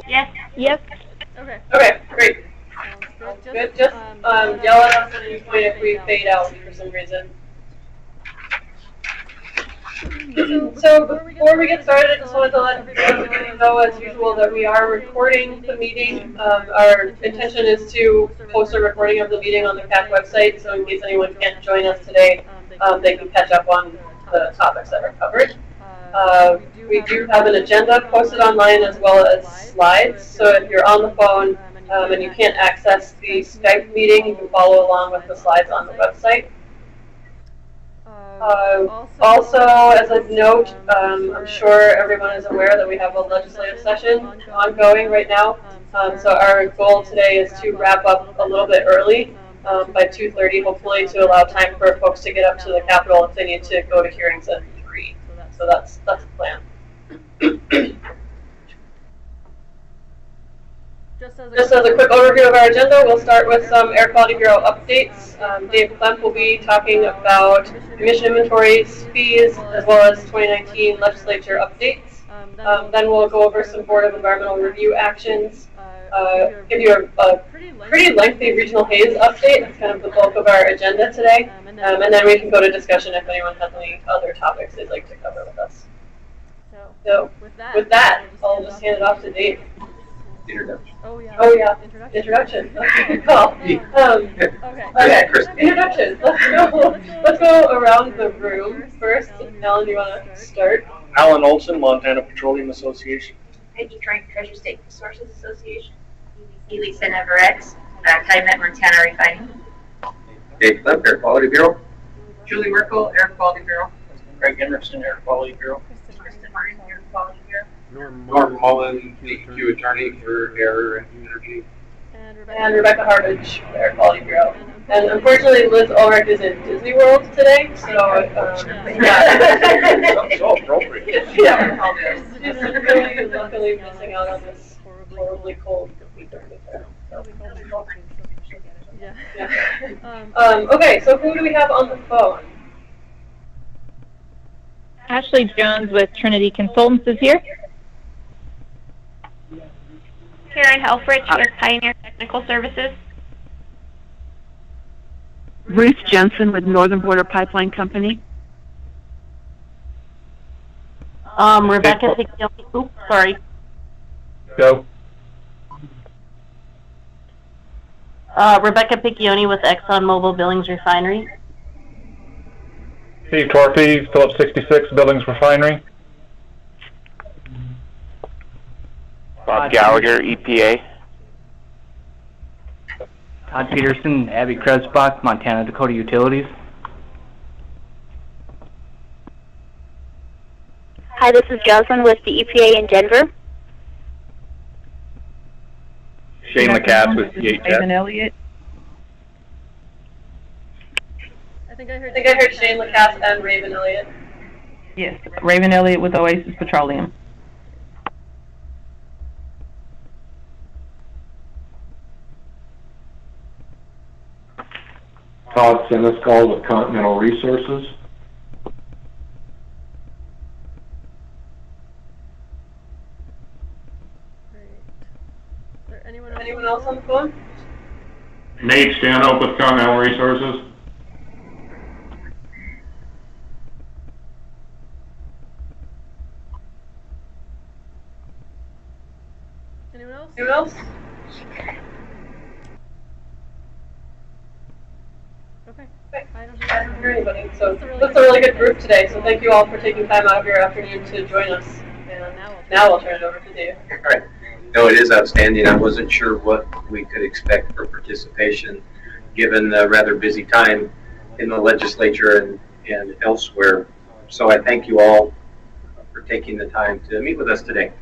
Yes. Yes. Okay. Okay, great. Sounds good. Good. Just yell at us at any point if we fade out for some reason. So before we get started, I just wanted to let everybody know, as usual, that we are recording the meeting. Our intention is to post a recording of the meeting on the CAAAC website, so in case anyone can't join us today, they can catch up on the topics that are covered. We do have an agenda posted online as well as slides, so if you're on the phone and you can't access the Skype meeting, you can follow along with the slides on the website. Also, as a note, I'm sure everyone is aware that we have a legislative session ongoing right now. So our goal today is to wrap up a little bit early by 2:30, hopefully, to allow time for folks to get up to the Capitol if they need to go to hearings at 3. So that's the plan. Just as a quick overview of our agenda, we'll start with some Air Quality Bureau updates. Dave Klemp will be talking about emission inventories, fees, as well as 2019 legislature updates. Then we'll go over some Board of Environmental Review actions, give you a pretty lengthy regional haze update. That's kind of the bulk of our agenda today. And then we can go to discussion if anyone has any other topics they'd like to cover with us. So with that, I'll just hand it off to Dave. Introduction. Oh yeah. Introduction. That's a good call. Okay. Introduction. Let's go around the room first. Alan, you want to start? Alan Olson, Montana Petroleum Association. Peggy Frank, Treasure State Resources Association. Lisa Neverex, Calumet Montana Refining. Dave Klemp, Air Quality Bureau. Julie Werkel, Air Quality Bureau. Greg Henriksen, Air Quality Bureau. Kristen Martin, Air Quality Bureau. Norm Mullen, DEQ attorney for Air and Energy. And Rebecca Harvage, Air Quality Bureau. And unfortunately, Liz Ulrich is in Disney World today, so So appropriate. Yeah, she's really luckily missing out on this horribly cold winter. Okay, so who do we have on the phone? Ashley Jones with Trinity Consultants is here. Karen Helfrich with Pioneer Technical Services. Ruth Jensen with Northern Border Pipeline Company. Rebecca Piccioni. Sorry. Go. Rebecca Piccioni with ExxonMobil Billings Refinery. Steve Torpy, Phillips 66, Billings Refinery. Bob Gallagher, EPA. Todd Peterson, Abby Krebsbach, Montana Dakota Utilities. Hi, this is Jocelyn with the EPA in Denver. Shane LaCasse with DHS. Raven Elliott. I think I heard Shane LaCasse and Raven Elliott. Yes, Raven Elliott with Oasis Petroleum. Todd Senescal with Continental Resources. Great. Anyone else on the phone? Nate Stanhope with Continental Resources. Anyone else? Anyone else? Okay. I don't hear anybody. So that's a really good group today. So thank you all for taking time out of your afternoon to join us. And now I'll turn it over to Dave. All right. No, it is outstanding. I wasn't sure what we could expect for participation given the rather busy time in the legislature and elsewhere. So I thank you all for taking the time to meet with us today.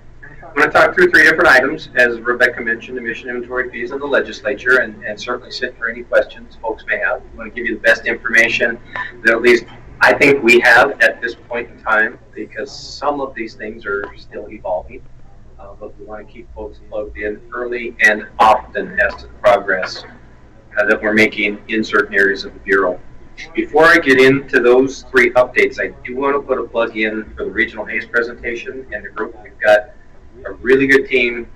I'm going to talk through 3 different items, as Rebecca mentioned: emission inventory fees in the legislature, and certainly sit for any questions folks may have. We want to give you the best information that at least I think we have at this point in time, because some of these things are still evolving. But we want to keep folks plugged in early and often as to the progress that we're making in certain areas of the Bureau. Before I get into those 3 updates, I do want to put a plug in for the Regional Haze presentation and the group. We've got a really good team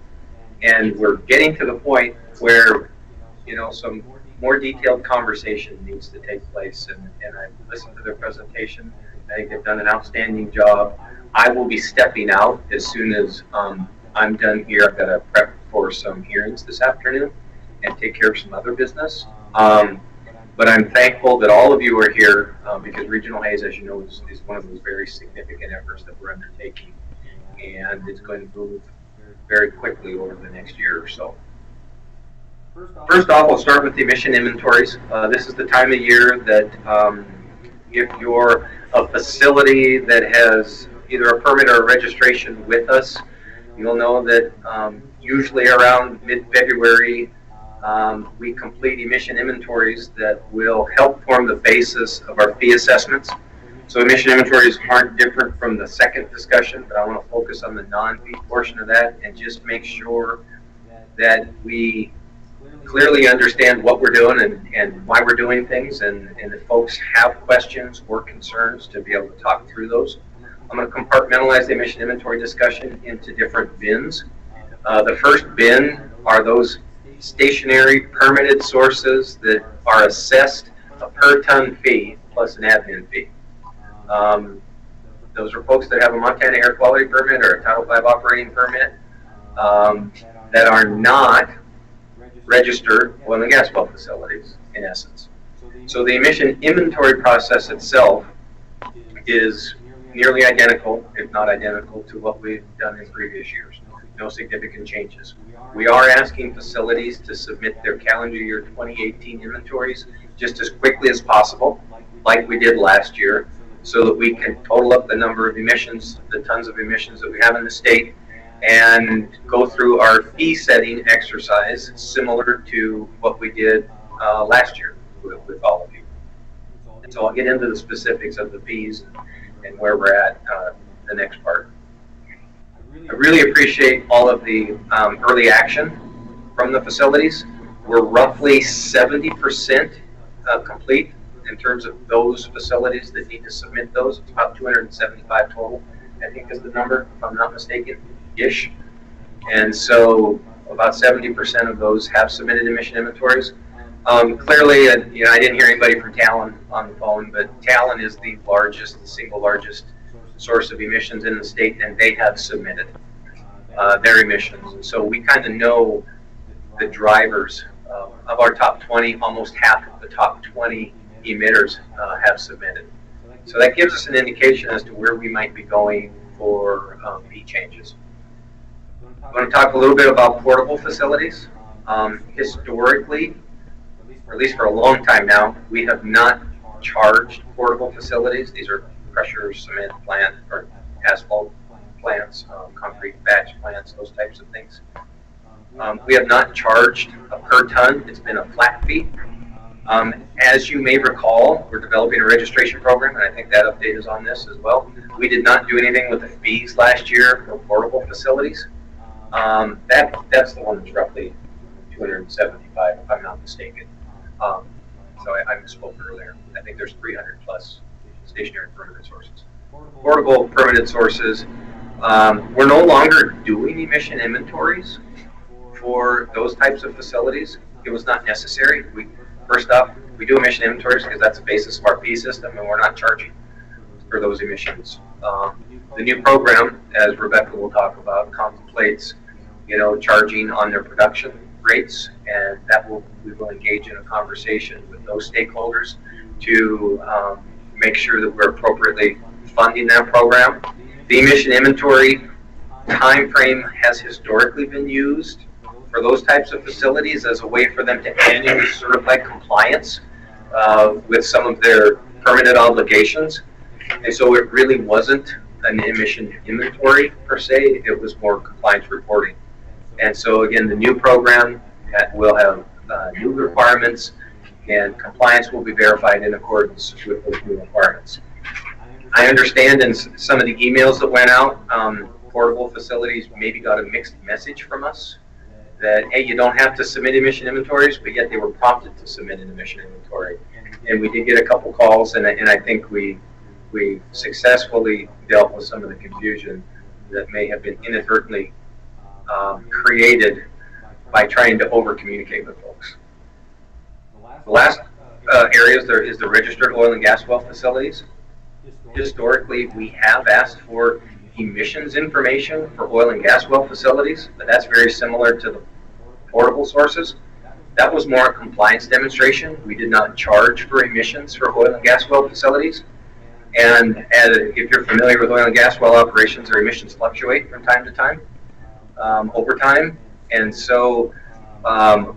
And we're getting to the point where, you know, some more detailed conversation needs to take place. And I've listened to their presentation. I think they've done an outstanding job. I will be stepping out as soon as I'm done here. I've got to prep for some hearings this afternoon and take care of some other business. But I'm thankful that all of you are here because Regional Haze, as you know, is one of those very significant efforts that we're undertaking. And it's going to move very quickly over the next year or so. First off, I'll start with the emission inventories. This is the time of year that if you're a facility that has either a permit or a registration with us, you'll know that usually around mid-February, we complete emission inventories that will help form the basis of our fee assessments. So emission inventories aren't different from the second discussion, but I want to focus on the non-fee portion of that and just make sure that we clearly understand what we're doing and why we're doing things, and if folks have questions or concerns, to be able to talk through those. I'm going to compartmentalize the emission inventory discussion into different bins. The first bin are those stationary permitted sources that are assessed a per ton fee plus an admin fee. Those are folks that have a Montana air quality permit or a Title V operating permit that are not registered oil and gas well facilities, in essence. So the emission inventory process itself is nearly identical, if not identical, to what we've done in previous years. No significant changes. We are asking facilities to submit their calendar year 2018 inventories just as quickly as possible, like we did last year, so that we can total up the number of emissions, the tons of emissions that we have in the state, and go through our fee setting exercise similar to what we did last year with all of you. And so I'll get into the specifics of the fees and where we're at the next part. I really appreciate all of the early action from the facilities. We're roughly 70% complete in terms of those facilities that need to submit those. It's about 275 total, I think is the number, if I'm not mistaken-ish. And so about 70% of those have submitted emission inventories. Clearly, you know, I didn't hear anybody from Talon on the phone, but Talon is the largest, the single largest source of emissions in the state, and they have submitted their emissions. And so we kind of know the drivers of our top 20. Almost half of the top 20 emitters have submitted. So that gives us an indication as to where we might be going for fee changes. I'm going to talk a little bit about portable facilities. Historically, or at least for a long time now, we have not charged portable facilities. These are crusher, cement plant, or asphalt plants, concrete batch plants, those types of things. We have not charged a per ton. It's been a flat fee. As you may recall, we're developing a registration program, and I think that update is on this as well. We did not do anything with the fees last year for portable facilities. That's the one that's roughly 275, if I'm not mistaken. So I misspoke earlier. I think there's 300 plus stationary permanent sources. Portable permanent sources. We're no longer doing emission inventories for those types of facilities. It was not necessary. First off, we do emission inventories because that's the basis of our fee system, and we're not charging for those emissions. The new program, as Rebecca will talk about, contemplates, you know, charging on their production rates, and we will engage in a conversation with those stakeholders to make sure that we're appropriately funding that program. The emission inventory timeframe has historically been used for those types of facilities as a way for them to annually certify compliance with some of their permitted obligations. And so it really wasn't an emission inventory per se, it was more compliance reporting. And so again, the new program will have new requirements, and compliance will be verified in accordance with those new requirements. I understand in some of the emails that went out, portable facilities maybe got a mixed message from us that, hey, you don't have to submit emission inventories, but yet they were prompted to submit an emission inventory. And we did get a couple calls, and I think we successfully dealt with some of the confusion that may have been inadvertently created by trying to over-communicate with folks. The last area is the registered oil and gas well facilities. Historically, we have asked for emissions information for oil and gas well facilities, but that's very similar to the portable sources. That was more a compliance demonstration. We did not charge for emissions for oil and gas well facilities. And if you're familiar with oil and gas well operations, their emissions fluctuate from time to time, over time. And so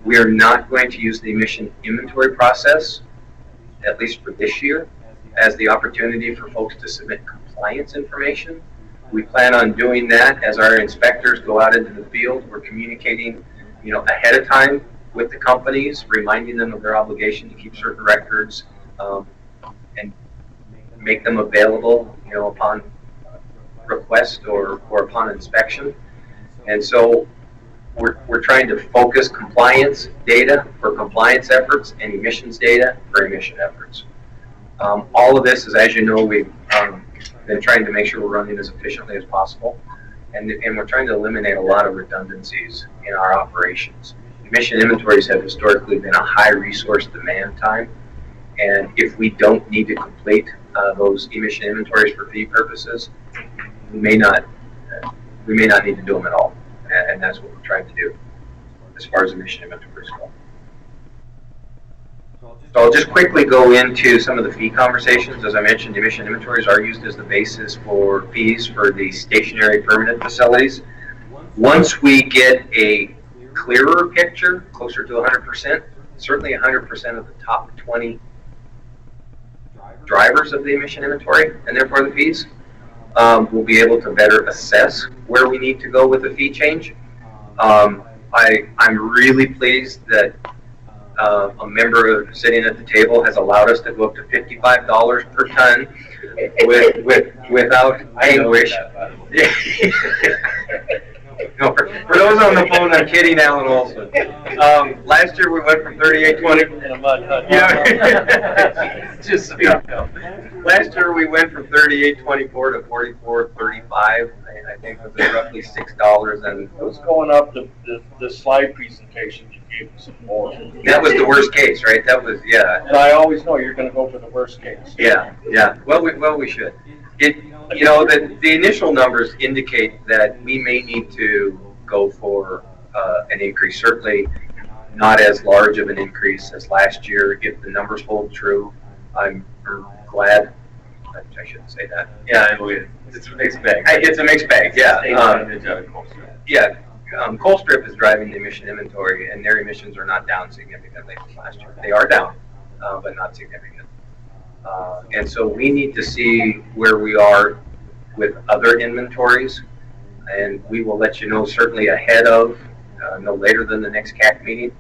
we are not going to use the emission inventory process, at least for this year, as the opportunity for folks to submit compliance information. We plan on doing that as our inspectors go out into the field. We're communicating, ahead of time with the companies, reminding them of their obligation to keep certain records and make them available, upon request or upon inspection. And so we're trying to focus compliance data for compliance efforts and emissions data for emission efforts. All of this is, as you know, we've been trying to make sure we're running as efficiently as possible, and we're trying to eliminate a lot of redundancies in our operations. Emission inventories have historically been a high resource demand time, and if we don't need to complete those emission inventories for fee purposes, we may not need to do them at all, and that's what we're trying to do as far as emission inventories go. So I'll just quickly go into some of the fee conversations. As I mentioned, emission inventories are used as the basis for fees for the stationary permanent facilities. Once we get a clearer picture, closer to 100%, certainly 100% of the top 20 drivers of the emission inventory, and therefore the fees, we'll be able to better assess where we need to go with the fee change. I'm really pleased that a member sitting at the table has allowed us to go up to $55 per ton without anguish. No, for those on the phone, I'm kidding, Alan Olson. Last year we went from 38.20. Yeah. Just so you know. Last year we went from 38.24 to 44.35. I think it was roughly $6. And it was going up the slide presentation you gave us more. That was the worst case, right? That was, yeah. And I always know you're going to go for the worst case. Yeah, yeah. Well, we should. The initial numbers indicate that we may need to go for an increase. Certainly not as large of an increase as last year. If the numbers hold true, I'm glad. I shouldn't say that. Yeah, it's a mixed bag. It's a mixed bag. Yeah. Colstrip is driving the emission inventory, and their emissions are not down significantly from last year. They are down, but not significant. And so we need to see where we are with other inventories, and we will let you know certainly ahead of, no later than the next CAAAC meeting,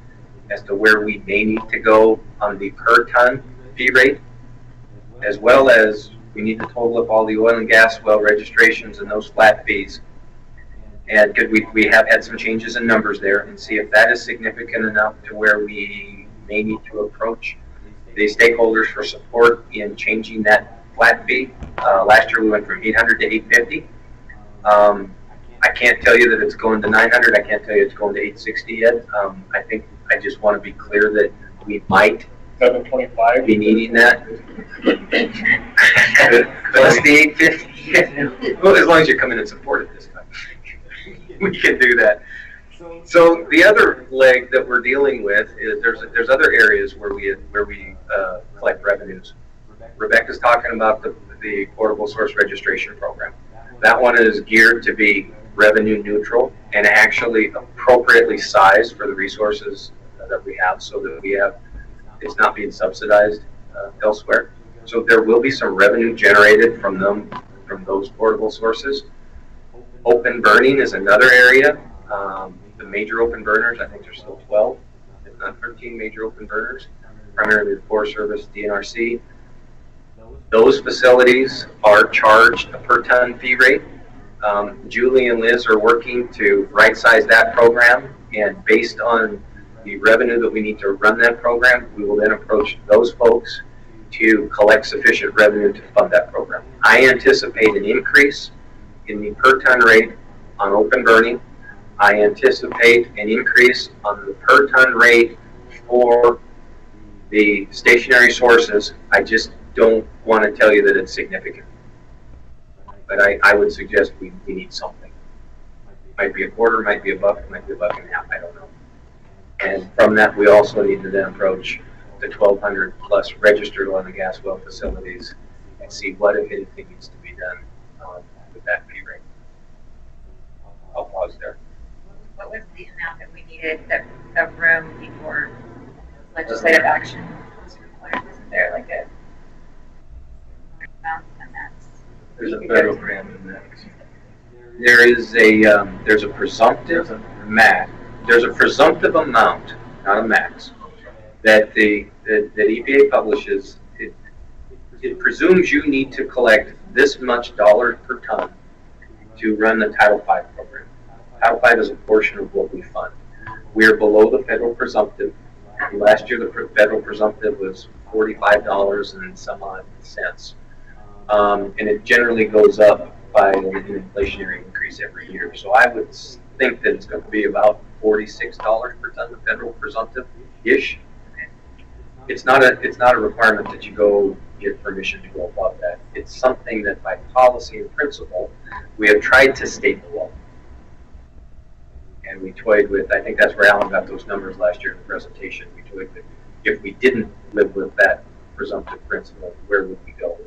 as to where we may need to go on the per ton fee rate, as well as we need to total up all the oil and gas well registrations and those flat fees. And we have had some changes in numbers there, and see if that is significant enough to where we may need to approach the stakeholders for support in changing that flat fee. Last year we went from 800 to 850. I can't tell you that it's going to 900. I can't tell you it's going to 860 yet. I think I just want to be clear that we might 725 be needing that. Plus the 850. Well, as long as you come in and support it this time, we can do that. So the other leg that we're dealing with is there's other areas where we collect revenues. Rebecca's talking about the portable source registration program. That one is geared to be revenue neutral and actually appropriately sized for the resources that we have, so that it's not being subsidized elsewhere. So there will be some revenue generated from those portable sources. Open burning is another area. The major open burners, I think there's still 12, if not 13 major open burners, primarily the Forest Service, DNRC. Those facilities are charged a per ton fee rate. Julie and Liz are working to right size that program, and based on the revenue that we need to run that program, we will then approach those folks to collect sufficient revenue to fund that program. I anticipate an increase in the per ton rate on open burning I anticipate an increase on the per ton rate for the stationary sources. I just don't want to tell you that it's significant. But I would suggest we need something. Might be a quarter, might be a buck, might be a buck and a half, I don't know. And from that, we also need to then approach the 1,200 plus registered oil and gas well facilities and see what, if anything, needs to be done with that fee rate. I'll pause there. What was the amount that we needed of room before legislative action was required? Isn't there like a amount, and that's? There's a federal grant in that. There is a there's a presumptive there's a presumptive amount, not a max, that that EPA publishes. It presumes you need to collect this much dollars per ton to run the Title V program. Title V is a portion of what we fund. We're below the federal presumptive. Last year, the federal presumptive was $45 and some odd cents. And it generally goes up by an inflationary increase every year. So I would think that it's going to be about $46 per ton of federal presumptive-ish. It's not a requirement that you go get permission to go above that. It's something that by policy and principle, we have tried to stay below. And we toyed with, I think that's where Alan got those numbers last year in the presentation. We toyed with, if we didn't live with that presumptive principle, where would we go?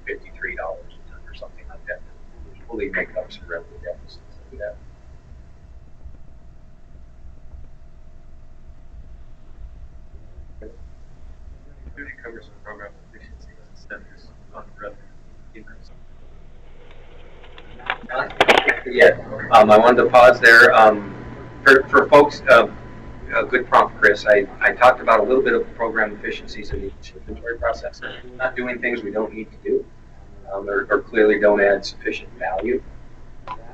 $53 a ton or something like that. Fully make up some revenue deficits to do that. Duty covers some program efficiencies instead of just on revenue increase. Yeah, I wanted to pause there. For folks, a good prompt, Chris. I talked about a little bit of program efficiencies in the inventory process. Not doing things we don't need to do, or clearly don't add sufficient value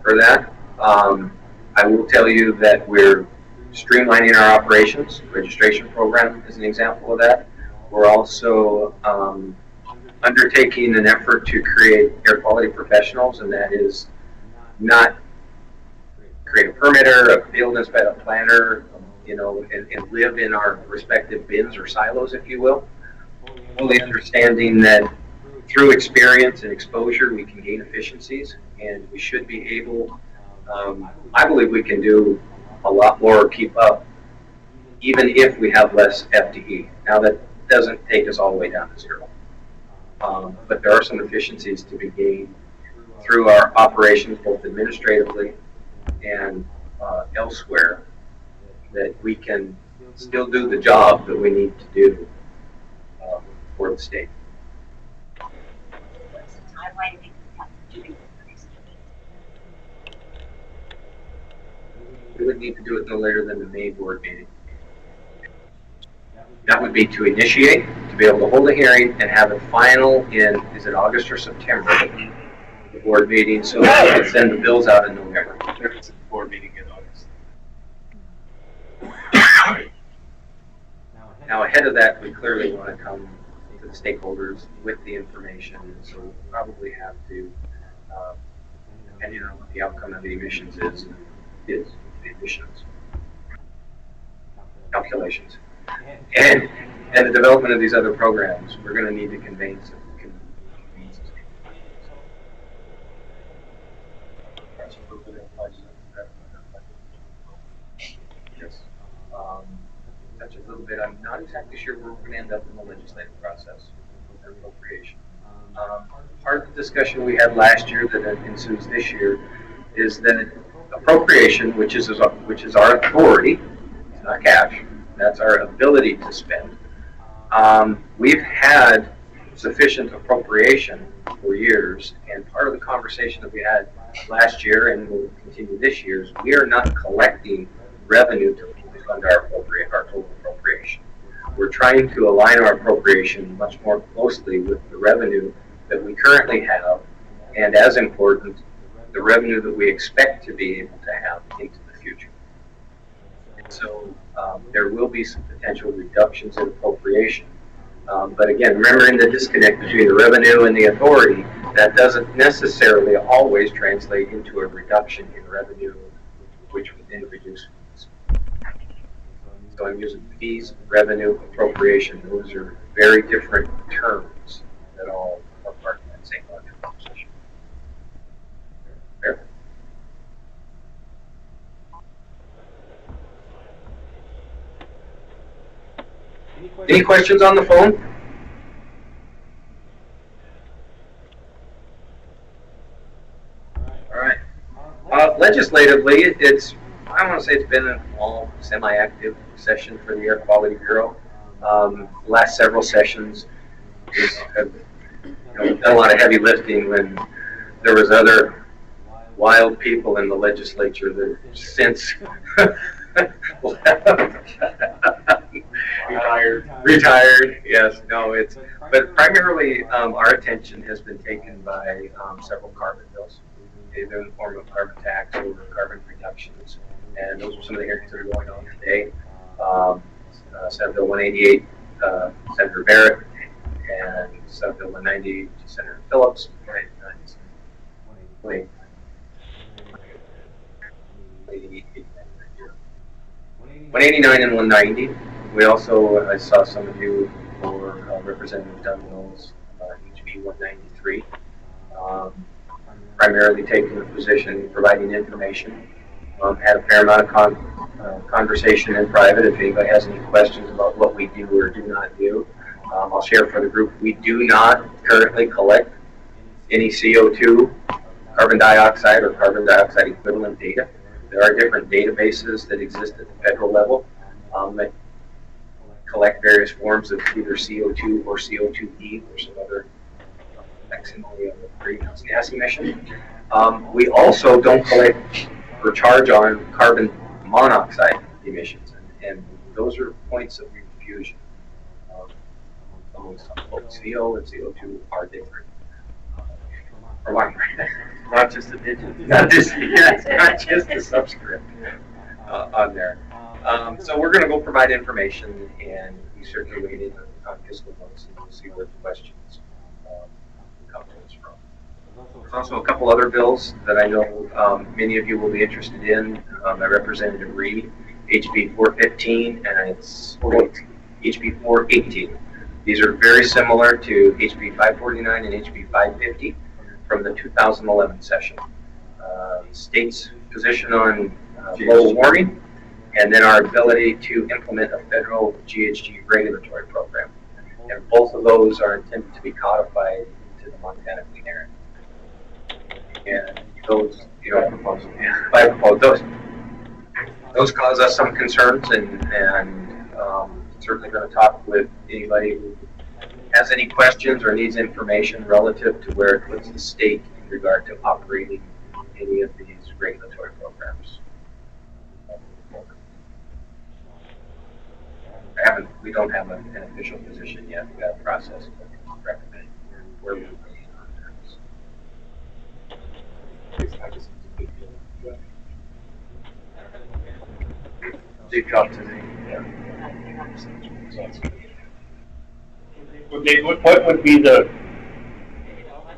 for that. I will tell you that we're streamlining our operations. Registration program is an example of that. We're also undertaking an effort to create air quality professionals, and that is not create a permitter, a field inspector, a planner, and live in our respective bins or silos, if you will. Fully understanding that through experience and exposure, we can gain efficiencies, and we should be able, I believe we can do a lot more or keep up, even if we have less FTE. Now, that doesn't take us all the way down to zero. But there are some efficiencies to be gained through our operations, both administratively and elsewhere, that we can still do the job that we need to do for the state. What's the timeline we have to do? We would need to do it no later than the May board meeting. That would be to initiate, to be able to hold a hearing and have it final in, is it August or September? The board meeting, so that we can send the bills out in November. There's a board meeting in August. Now, ahead of that, we clearly want to come to the stakeholders with the information, and so we'll probably have to, depending on what the outcome of the emissions is the emissions calculations. And the development of these other programs, we're going to need to convene some. Yes. Touch a little bit. I'm not exactly sure where we're going to end up in the legislative process with appropriation. Part of the discussion we had last year that ensues this year is that appropriation, which is our authority, it's not cash. That's our ability to spend. We've had sufficient appropriation for years, and part of the conversation that we had last year and will continue this year is we are not collecting revenue to fund our total appropriation. We're trying to align our appropriation much more closely with the revenue that we currently have, and as important, the revenue that we expect to be able to have into the future. So there will be some potential reductions in appropriation. But again, remembering the disconnect between the revenue and the authority, that doesn't necessarily always translate into a reduction in revenue which would then reduce fees. So I'm using fees, revenue, appropriation. Those are very different terms that all are part of that same larger conversation. Fair. Any questions on the phone? All right. Legislatively, I want to say it's been an all semi-active session for the Air Quality Bureau. Last several sessions have done a lot of heavy lifting when there was other wild people in the legislature that since retired. Yes, no, but primarily our attention has been taken by several carbon bills, either in the form of carbon tax or carbon reductions, and those are some of the hearings that are going on today. Senate Bill 188, Senator Barrett, and Senate Bill 190, Senator Phillips. Right, 189 and 190. We also, I saw some of you for Representative Dunwell's HB 193, primarily taking a position, providing information. Had a fair amount of conversation in private. If anybody has any questions about what we do or do not do, I'll share for the group. We do not currently collect any CO2, carbon dioxide, or carbon dioxide equivalent data. There are different databases that exist at the federal level that collect various forms of either CO2 or CO2e or some other facsimile of greenhouse gas emission. We also don't collect or charge on carbon monoxide emissions, and those are points of confusion. Both CO and CO2 are different. Not just the digit. Not just the subscript on there. So we're going to go provide information, and we certainly weighed in on fiscal notes, and we'll see where the questions come to us from. There's also a couple other bills that I know many of you will be interested in. My Representative Reed, HB 415, and it's HB 418. These are very similar to HB 549 and HB 550 from the 2011 session. State's position on global warming, and then our ability to implement a federal GHG regulatory program. And both of those are intended to be codified into the Montana Clean Air Act. And those, those cause us some concerns, and certainly going to talk with anybody who has any questions or needs information relative to where it puts the state in regard to operating any of these regulatory programs. We don't have an official position yet. We've got a process to recommend where we would be on terms. Deep drop today. What would be the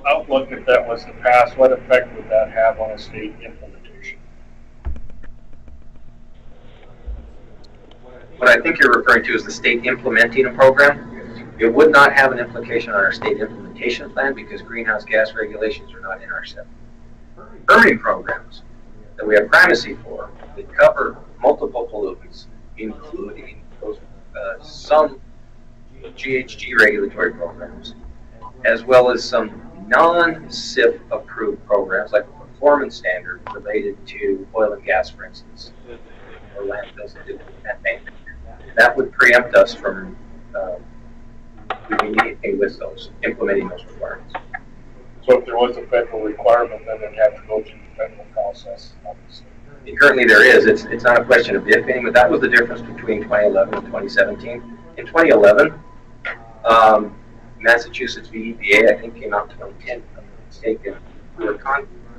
outlook if that was to pass? What effect would that have on a state implementation? What I think you're referring to is the state implementing a program. It would not have an implication on our state implementation plan because greenhouse gas regulations are not in our set. Permitting programs that we have primacy for that cover multiple pollutants, including those, some GHG regulatory programs, as well as some non-SIF approved programs like a performance standard related to oil and gas, for instance, or landfills that did methane. That would preempt us from communicating with those, implementing those requirements. So if there was a federal requirement, then it'd have to go through the federal process, obviously. Currently there is. It's not a question of if any, but that was the difference between 2011 and 2017. In 2011, Massachusetts v. EPA, I think, came out in 2010, if I'm not mistaken.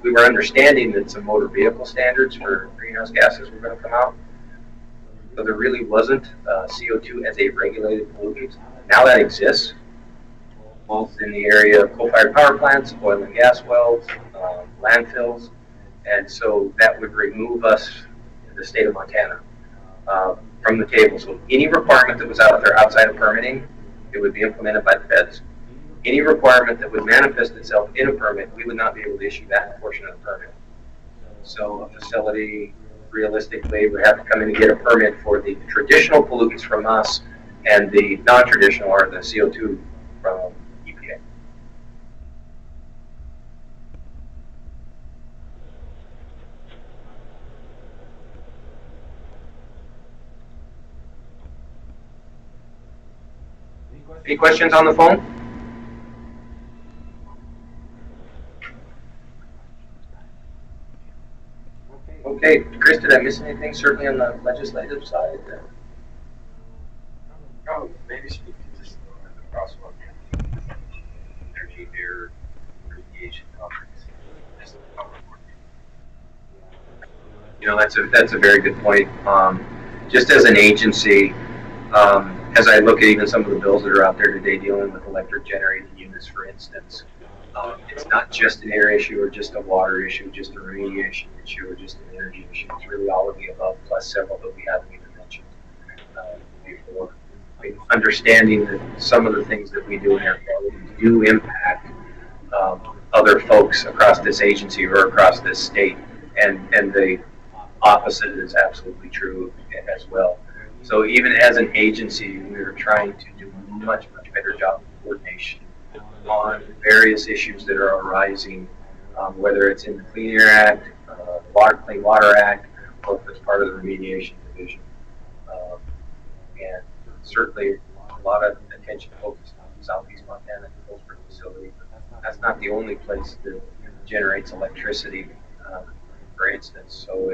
We were understanding that some motor vehicle standards for greenhouse gases were going to come out, but there really wasn't CO2 as a regulated pollutant. Now that exists, both in the area of coal-fired power plants, oil and gas wells, landfills, and so that would remove us the state of Montana from the table. So any requirement that was out there outside of permitting, it would be implemented by the feds. Any requirement that would manifest itself in a permit, we would not be able to issue that portion of the permit. So a facility realistically would have to come in and get a permit for the traditional pollutants from us, and the non-traditional are the CO2 from EPA. Any questions on the phone? Okay, Chris, did I miss anything? Certainly on the legislative side. Oh, maybe speak to just the crosswalk energy air radiation topics. Just the power working. You know, that's a very good point. Just as an agency, as I look at even some of the bills that are out there today dealing with electric generating units, for instance, it's not just an air issue or just a water issue, just a radiation issue or just an energy issue. It's really all of the above, plus several that we haven't even mentioned before. I mean, understanding that some of the things that we do in air quality do impact other folks across this agency or across this state, and the opposite is absolutely true as well. So even as an agency, we're trying to do a much better job of coordination on various issues that are arising, whether it's in the Clean Air Act, Clean Water Act, or if it's part of the remediation division. And certainly a lot of attention focused on Southeast Montana Coastal Facility. That's not the only place that generates electricity, for instance. So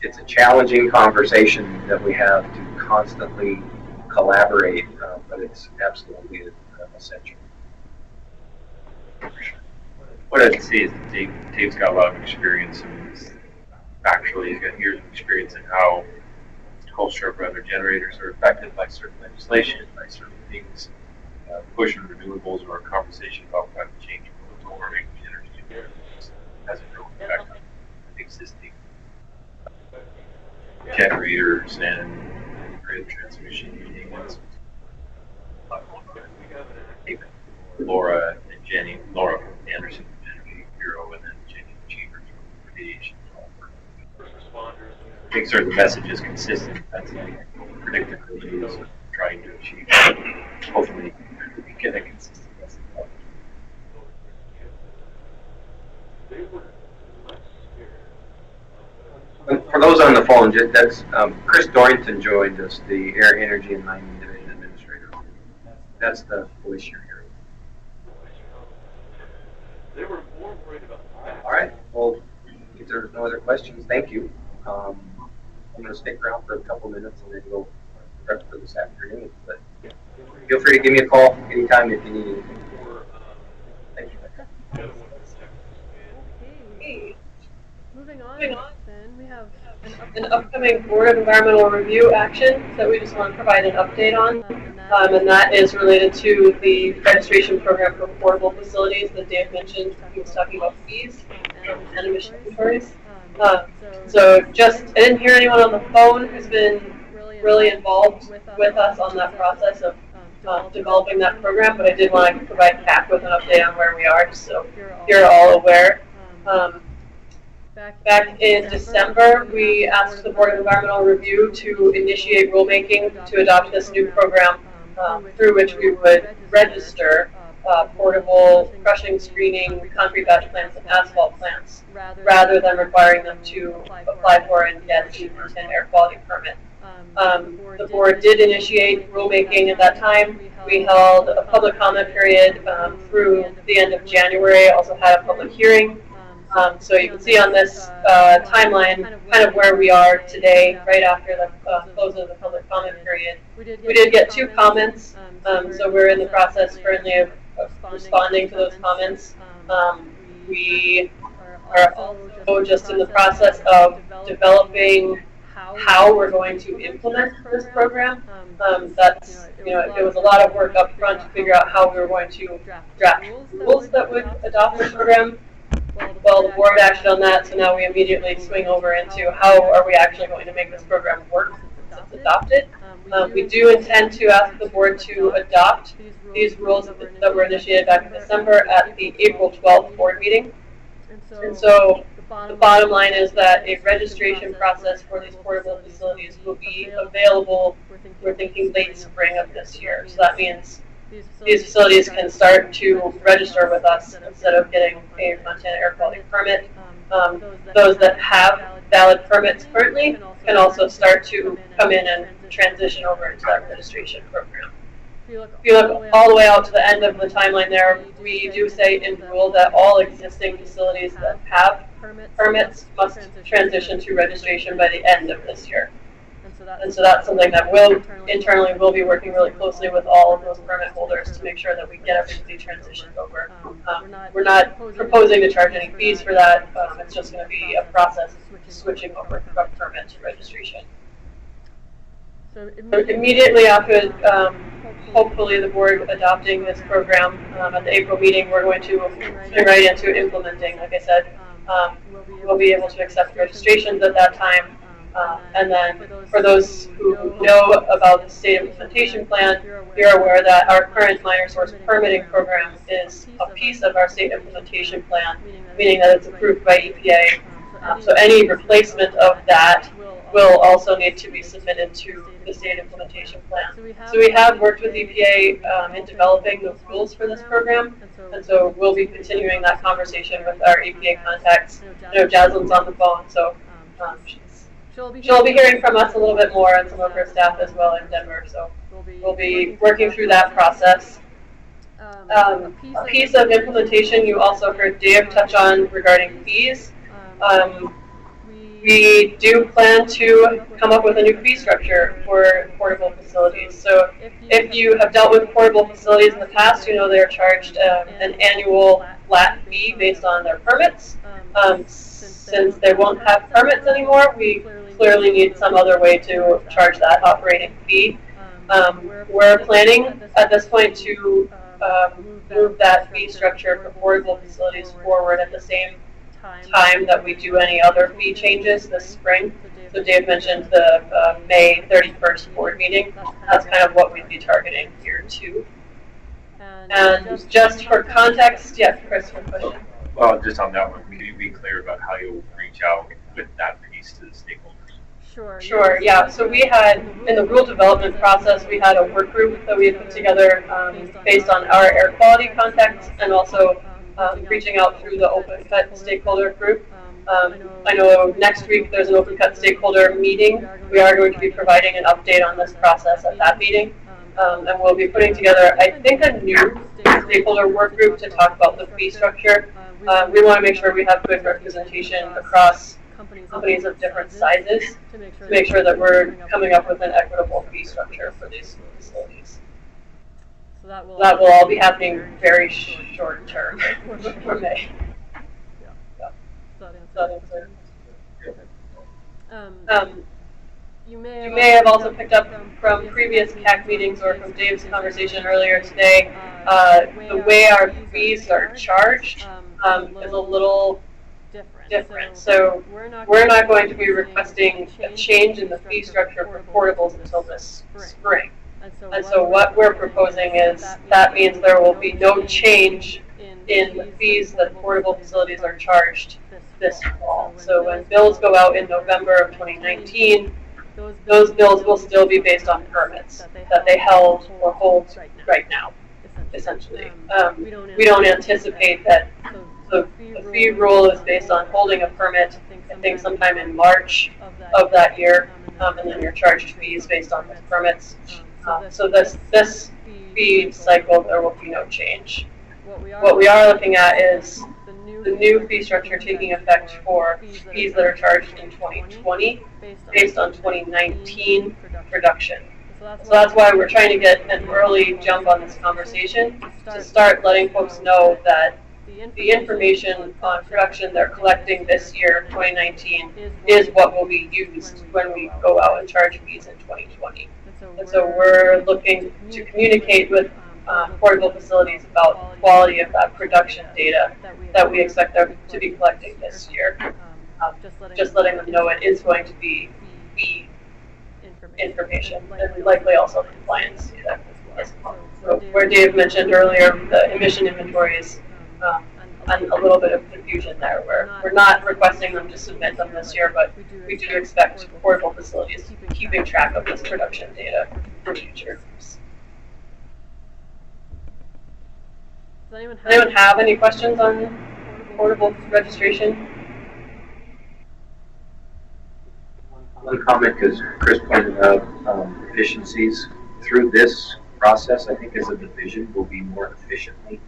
it's a challenging conversation that we have to constantly collaborate, but it's absolutely essential. What I can see is that Dave's got a lot of experience, and actually he's got years of experience in how coal strip weather generators are affected by certain legislation, by certain things, pushing renewables, or a conversation about climate change, global warming, energy has a real effect on existing generators and grid transmission. Laura Anderson from Energy Bureau, and then Jenny Chambers from Radiation. I think sort of the message is consistent. That's the predictability is trying to achieve. Hopefully, we get a consistent message. For those on the phone, that's Chris Dorrington joined us, the Air, Energy, and Mining Division Administrator. That's the voice you're hearing. All right. Well, if there's no other questions, thank you. I'm going to stick around for a couple minutes and then go prep for this afternoon. But feel free to give me a call anytime if you need anything. Thank you. Okay. Moving on, then we have An upcoming Board of Environmental Review action that we just want to provide an update on, and that is related to the registration program for portable facilities that Dave mentioned. He was talking about fees and emission inventories. So I didn't hear anyone on the phone who's been really involved with us on that process of developing that program, but I did want to provide CAAAC with an update on where we are, just so you're all aware. Back in December, we asked the Board of Environmental Review to initiate rulemaking to adopt this new program through which we would register portable crushing, screening, concrete batch plants, and asphalt plants, rather than requiring them to apply for and get an air quality permit. The board did initiate rulemaking at that time. We held a public comment period through the end of January, also had a public hearing. So you can see on this timeline kind of where we are today, right after the close of the public comment period. We did get 2 comments, so we're in the process currently of responding to those comments. We are also just in the process of developing how we're going to implement this program. It was a lot of work up front to figure out how we were going to draft rules that would adopt this program. Well, the board acted on that, so now we immediately swing over into how are we actually going to make this program work since it's adopted. We do intend to ask the board to adopt these rules that were initiated back in December at the April 12th board meeting. And so the bottom line is that a registration process for these portable facilities will be available, we're thinking late spring of this year. So that means these facilities can start to register with us instead of getting a Montana air quality permit. Those that have valid permits currently can also start to come in and transition over into that registration program. If you look all the way out to the end of the timeline there, we do say in rule that all existing facilities that have permits must transition to registration by the end of this year. And so that's something that internally we'll be working really closely with all of those permit holders to make sure that we get everybody transitioned over. We're not proposing to charge any fees for that. It's just going to be a process switching over from permit to registration. So immediately after, hopefully, the board adopting this program at the April meeting, we're going to get right into implementing. Like I said, we'll be able to accept registrations at that time. And then for those who know about the state implementation plan, you're aware that our current minor source permitting program is a piece of our state implementation plan, meaning that it's approved by EPA. So any replacement of that will also need to be submitted to the state implementation plan. So we have worked with EPA in developing the rules for this program, and so we'll be continuing that conversation with our EPA contacts. I know Jaslyn's on the phone, so she'll be hearing from us a little bit more, and some of her staff as well in Denver. So we'll be working through that process. A piece of implementation you also heard Dave touch on regarding fees. We do plan to come up with a new fee structure for portable facilities. So if you have dealt with portable facilities in the past, you know they're charged an annual flat fee based on their permits. Since they won't have permits anymore, we clearly need some other way to charge that operating fee. We're planning at this point to move that fee structure for portable facilities forward at the same time that we do any other fee changes this spring. So Dave mentioned the May 31st board meeting. That's kind of what we'd be targeting here too. And just for context, yeah, Chris, your question. Well, just on that one, can you be clear about how you'll reach out with that piece to the stakeholders? Sure, yeah. So we had, in the rule development process, we had a work group that we had put together based on our air quality contacts and also reaching out through the Open Cut stakeholder group. I know next week there's an Open Cut stakeholder meeting. We are going to be providing an update on this process at that meeting. And we'll be putting together, I think, a new stakeholder work group to talk about the fee structure. We want to make sure we have good representation across companies of different sizes to make sure that we're coming up with an equitable fee structure for these facilities. So that will all be happening very short term for May. You may have also picked up from previous CAAAC meetings or from Dave's conversation earlier today, the way our fees are charged is a little different. So we're not going to be requesting a change in the fee structure for portables until this spring. And so what we're proposing is that means there will be no change in the fees that portable facilities are charged this fall. So when bills go out in November of 2019, those bills will still be based on permits that they held or hold right now, essentially. We don't anticipate that the fee rule is based on holding a permit, I think sometime in March of that year, and then you're charged fees based on those permits. So this fee cycle, there will be no change. What we are looking at is the new fee structure taking effect for fees that are charged in 2020 based on 2019 production. So that's why we're trying to get an early jump on this conversation to start letting folks know that the information on production they're collecting this year, 2019, is what will be used when we go out and charge fees in 2020. And so we're looking to communicate with portable facilities about the quality of that production data that we expect them to be collecting this year. Just letting them know it is going to be information and likely also compliance data as well. So where Dave mentioned earlier, the emission inventories, and a little bit of confusion there, where we're not requesting them to submit them this year, but we do expect portable facilities keeping track of this production data for future use. Does Anyone have any questions on portable registration? One comment, because Chris pointed out efficiencies through this process. I think as a division, we'll be more efficiently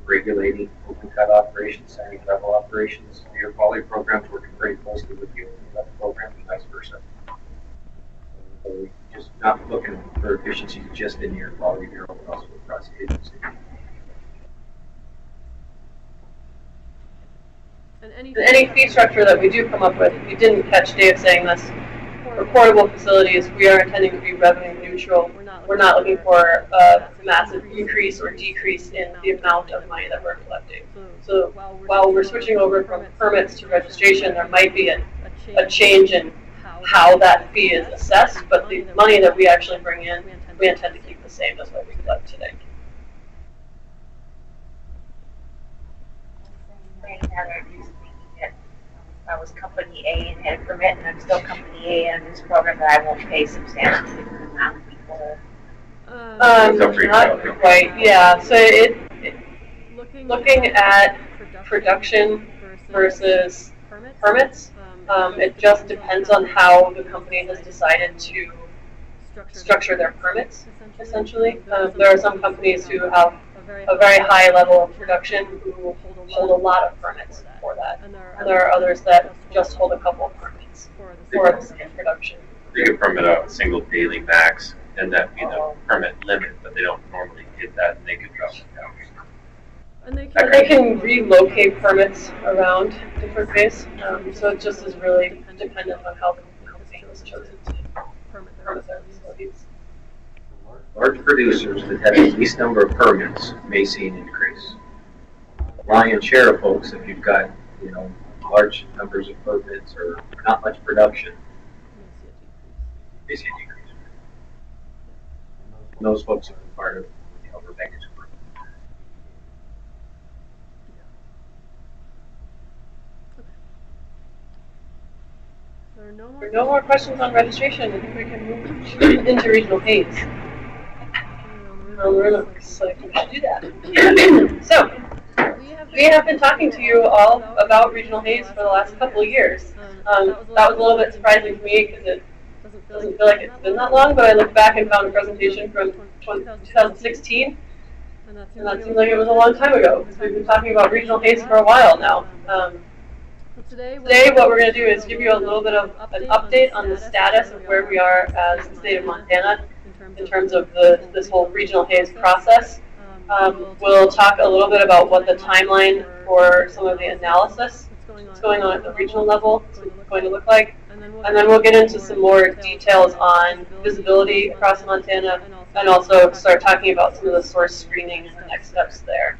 regulating open cut operations, sanding level operations. The air quality program's working very closely with the open cut program and vice versa. So just not looking for efficiencies just in the air quality bureau, but also across the agency. And any fee structure that we do come up with, we didn't catch Dave saying this, for portable facilities, we are intending to be revenue neutral. We're not looking for a massive increase or decrease in the amount of money that we're collecting. So while we're switching over from permits to registration, there might be a change in how that fee is assessed, but the money that we actually bring in, we intend to keep the same as what we collect today. I was company A and had a permit, and I'm still company A under this program, that I won't pay substantially for the amount of people. Not quite, yeah. So looking at production versus permits, it just depends on how the company has decided to structure their permits, essentially. There are some companies who have a very high level of production who hold a lot of permits for that. And there are others that just hold a couple of permits for the same production. They can permit a single daily max, and that be the permit limit, but they don't normally hit that, and they can drop it down. And they can relocate permits around different ways, so it just is really dependent on how the company has chosen to permit their facilities. Large producers that have the least number of permits may see an increase. Lion's share of folks, if you've got, large numbers of permits or not much production, may see a decrease. And those folks have been part of Rebecca's group. There are no more questions on registration. I think we can move into regional haze. Looks like we should do that. So, we have been talking to you all about regional haze for the last couple of years. That was a little bit surprising to me because it doesn't feel like it's been that long, but I looked back and found a presentation from 2016, and that seems like it was a long time ago because we've been talking about regional haze for a while now. Today, what we're going to do is give you a little bit of an update on the status of where we are as the state of Montana in terms of this whole regional haze process. We'll talk a little bit about what the timeline for some of the analysis that's going on at the regional level is going to look like. And then we'll get into some more details on visibility across Montana and also start talking about some of the source screening and the next steps there.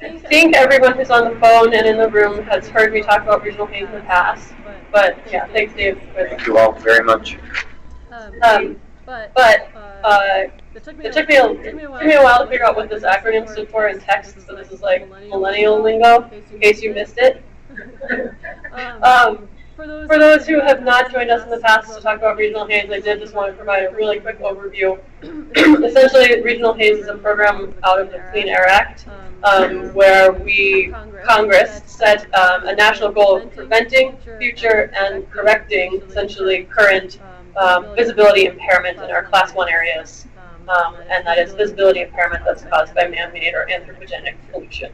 I think everyone who's on the phone and in the room has heard me talk about regional haze in the past. But yeah, thanks, Dave. Thank you all very much. It took me a while to figure out what this acronym stood for in text, so this is like millennial lingo, in case you missed it. For those who have not joined us in the past to talk about regional haze, I did just want to provide a really quick overview. Essentially, regional haze is a program out of the Clean Air Act, where Congress set a national goal of preventing, future, and correcting essentially current visibility impairment in our Class 1 areas, and that is visibility impairment that's caused by man-made or anthropogenic pollution.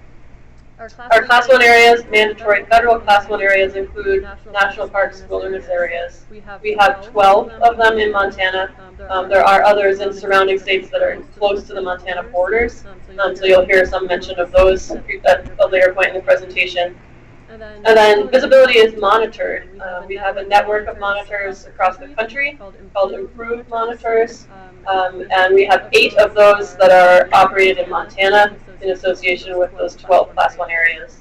Our Class 1 areas, mandatory federal Class 1 areas, include national parks, wilderness areas. We have 12 of them in Montana. There are others in surrounding states that are close to the Montana borders, so you'll hear some mention of those at a later point in the presentation. And then visibility is monitored. We have a network of monitors across the country called Improved Monitors, and we have 8 of those that are operated in Montana in association with those 12 Class 1 areas.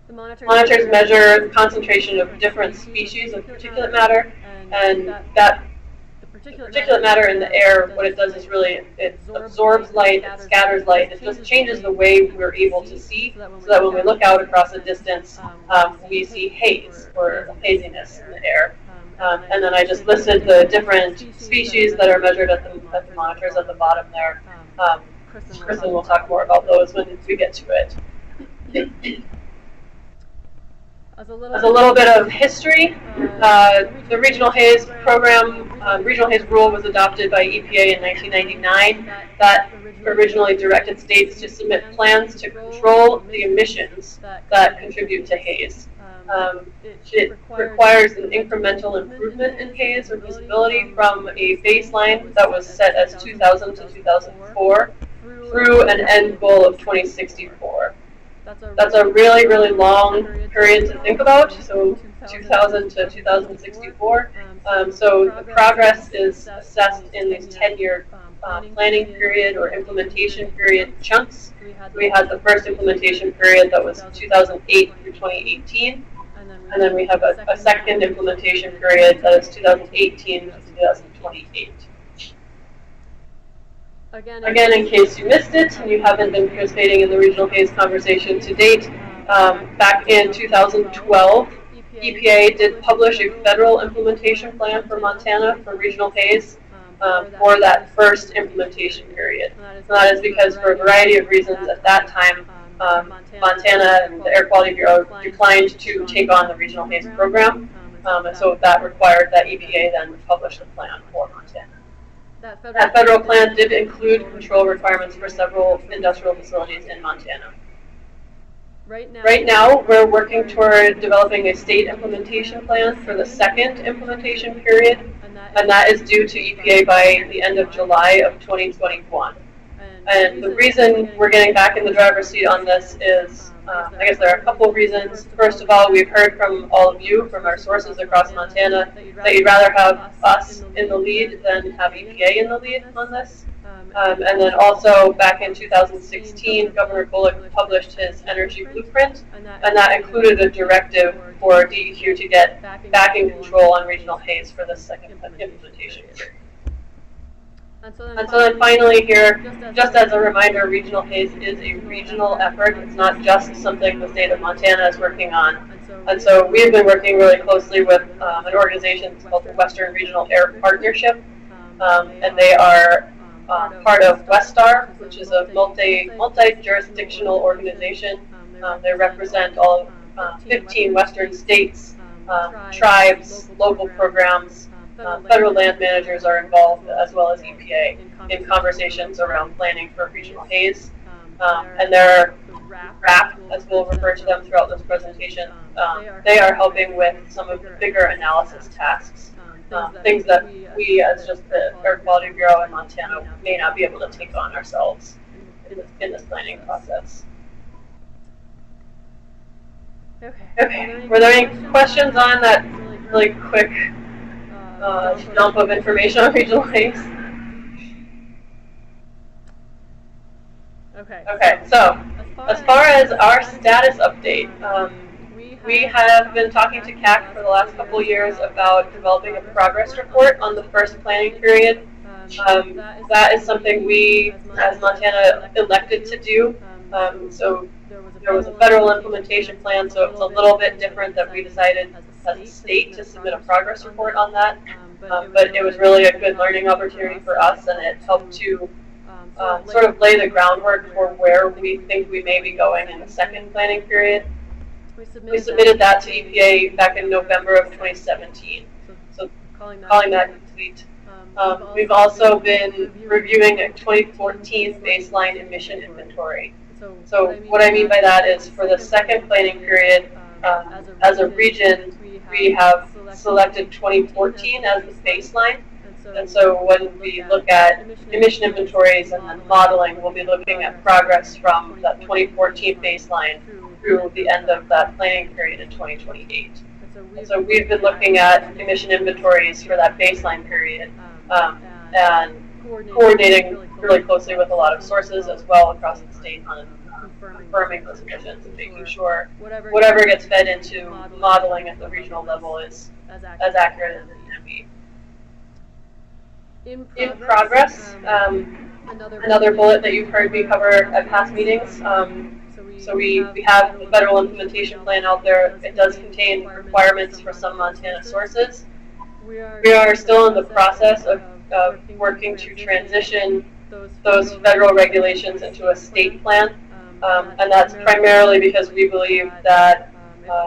The monitors measure the concentration of different species of particulate matter, and that particulate matter in the air, what it does is really, it absorbs light, it scatters light, it just changes the way we're able to see, so that when we look out across a distance, we see haze or haziness in the air. And then I just listed the different species that are measured at the monitors at the bottom there. Kristen will talk more about those when we get to it. As a little bit of history, the Regional Haze Program, Regional Haze Rule was adopted by EPA in 1999. That originally directed states to submit plans to control the emissions that contribute to haze. It requires an incremental improvement in haze or visibility from a baseline that was set as 2000 to 2004 through an end goal of 2064. That's a really, really long period to think about, so 2000 to 2064. So the progress is assessed in these 10-year planning period or implementation period chunks. We had the first implementation period that was 2008 through 2018, and then we have a second implementation period that is 2018 to 2028. Again, in case you missed it and you haven't been participating in the Regional Haze conversation to date, back in 2012, EPA did publish a federal implementation plan for Montana for Regional Haze for that first implementation period. And that is because for a variety of reasons at that time, Montana and the Air Quality Bureau declined to take on the Regional Haze program, and so that required that EPA then publish the plan for Montana. That federal plan did include control requirements for several industrial facilities in Montana. Right now, we're working toward developing a state implementation plan for the second implementation period, and that is due to EPA by the end of July of 2021. And the reason we're getting back in the driver's seat on this is, I guess there are a couple reasons. First of all, we've heard from all of you, from our sources across Montana, that you'd rather have us in the lead than have EPA in the lead on this. And then also, back in 2016, Governor Bullock published his energy blueprint, and that included a directive for DEQ to get back in control on regional haze for the second implementation period. And so then finally here, just as a reminder, regional haze is a regional effort. It's not just something the state of Montana is working on. And so we've been working really closely with an organization called the Western Regional Air Partnership, and they are part of WESTAR, which is a multi-jurisdictional organization. They represent all 15 Western states, tribes, local programs. Federal land managers are involved, as well as EPA, in conversations around planning for regional haze. And they're RAP, as we'll refer to them throughout this presentation. They are helping with some of the bigger analysis tasks, things that we, as just the Air Quality Bureau in Montana, may not be able to take on ourselves in this planning process. Okay, were there any questions on that really quick dump of information on regional haze? Okay, so as far as our status update, we have been talking to CAAAC for the last couple of years about developing a progress report on the first planning period. That is something we, as Montana, elected to do. So there was a federal implementation plan, so it was a little bit different that we decided as a state to submit a progress report on that. But it was really a good learning opportunity for us, and it helped to sort of lay the groundwork for where we think we may be going in the second planning period. We submitted that to EPA back in November of 2017, so calling that complete. We've also been reviewing a 2014 baseline emission inventory. So what I mean by that is for the second planning period, as a region, we have selected 2014 as the baseline, And so when we look at emission inventories and then modeling, we'll be looking at progress from that 2014 baseline through the end of that planning period in 2028. And so we've been looking at emission inventories for that baseline period and coordinating really closely with a lot of sources as well across the state on confirming those emissions and making sure whatever gets fed into modeling at the regional level is as accurate as it can be. In progress, another bullet that you've heard me cover at past meetings. So we have the federal implementation plan out there. It does contain requirements for some Montana sources. We are still in the process of working to transition those federal regulations into a state plan. And that's primarily because we believe that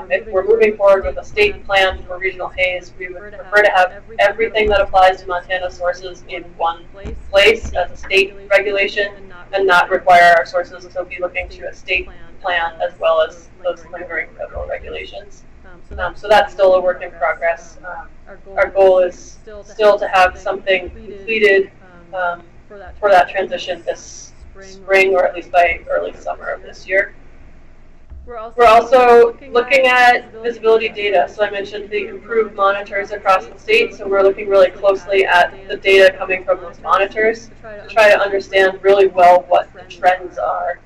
if we're moving forward with a state plan for regional haze, we would prefer to have everything that applies to Montana sources in one place as a state regulation and not require our sources to be looking to a state plan as well as those lingering federal regulations. So that's still a work in progress. Our goal is still to have something completed for that transition this spring or at least by early summer of this year. We're also looking at visibility data. So I mentioned the improved monitors across the state. So we're looking really closely at the data coming from those monitors to try to understand really well what the trends are.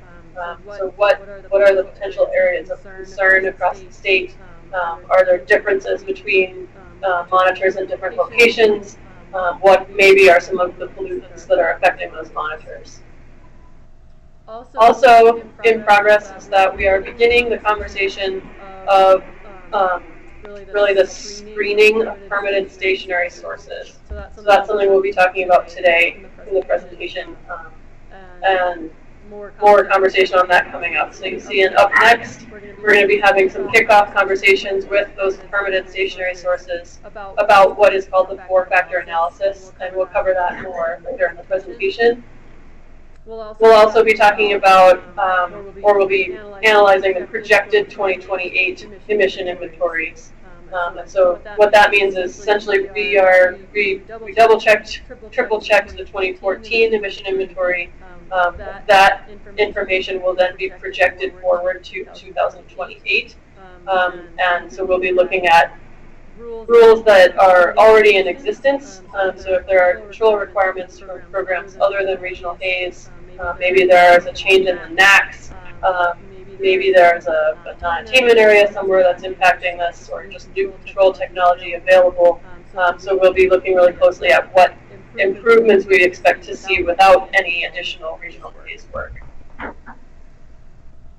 So what are the potential areas of concern across the state? Are there differences between monitors in different locations? What maybe are some of the pollutants that are affecting those monitors? Also in progress is that we are beginning the conversation of really the screening of permitted stationary sources. So that's something we'll be talking about today in the presentation, and more conversation on that coming up. So you see, and up next, we're going to be having some kickoff conversations with those permitted stationary sources about what is called the 4-factor analysis, and we'll cover that more later in the presentation. We'll also be talking about, or we'll be analyzing the projected 2028 emission inventories. And so what that means is essentially we double-checked, triple-checked the 2014 emission inventory. That information will then be projected forward to 2028. And so we'll be looking at rules that are already in existence. So if there are control requirements from programs other than regional haze, maybe there's a change in the NACs, maybe there's a non-attainment area somewhere that's impacting this, or just new control technology available. So we'll be looking really closely at what improvements we expect to see without any additional regional haze work.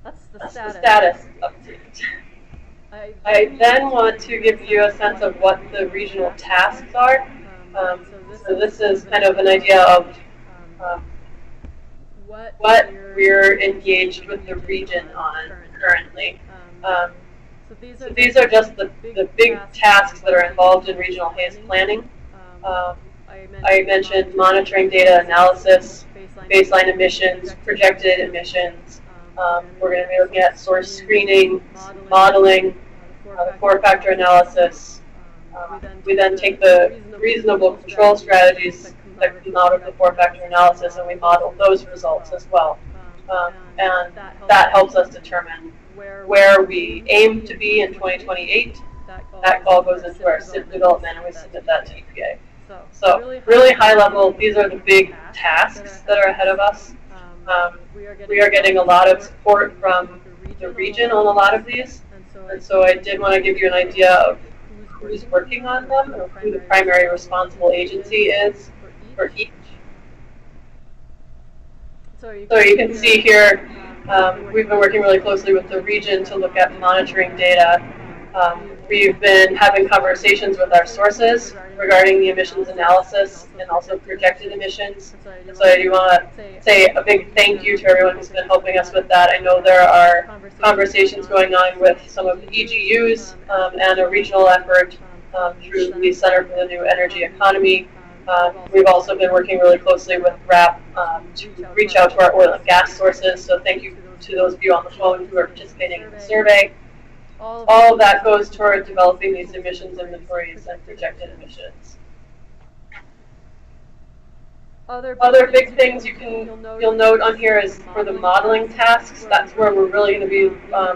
That's the status update. I then want to give you a sense of what the regional tasks are. So this is kind of an idea of what we're engaged with the region on currently. So these are just the big tasks that are involved in regional haze planning. I mentioned monitoring data analysis, baseline emissions, projected emissions. We're going to be looking at source screening, modeling, the 4-factor analysis. We then take the reasonable control strategies that come out of the 4-factor analysis and we model those results as well. And that helps us determine where we aim to be in 2028. That all goes into our SIP development and we submit that to EPA. So really high level, these are the big tasks that are ahead of us. We are getting a lot of support from the region on a lot of these. And so I did want to give you an idea of who's working on them and who the primary responsible agency is for each. So you can see here, we've been working really closely with the region to look at monitoring data. We've been having conversations with our sources regarding the emissions analysis and also projected emissions. So I do want to say a big thank you to everyone who's been helping us with that. I know there are conversations going on with some of the EGUs and a regional effort through the Center for the New Energy Economy. We've also been working really closely with RAP to reach out to our oil and gas sources. So thank you to those of you on the phone who are participating in the survey. All of that goes toward developing these emissions inventories and projected emissions. Other big things you'll note on here is for the modeling tasks. That's where we're really going to be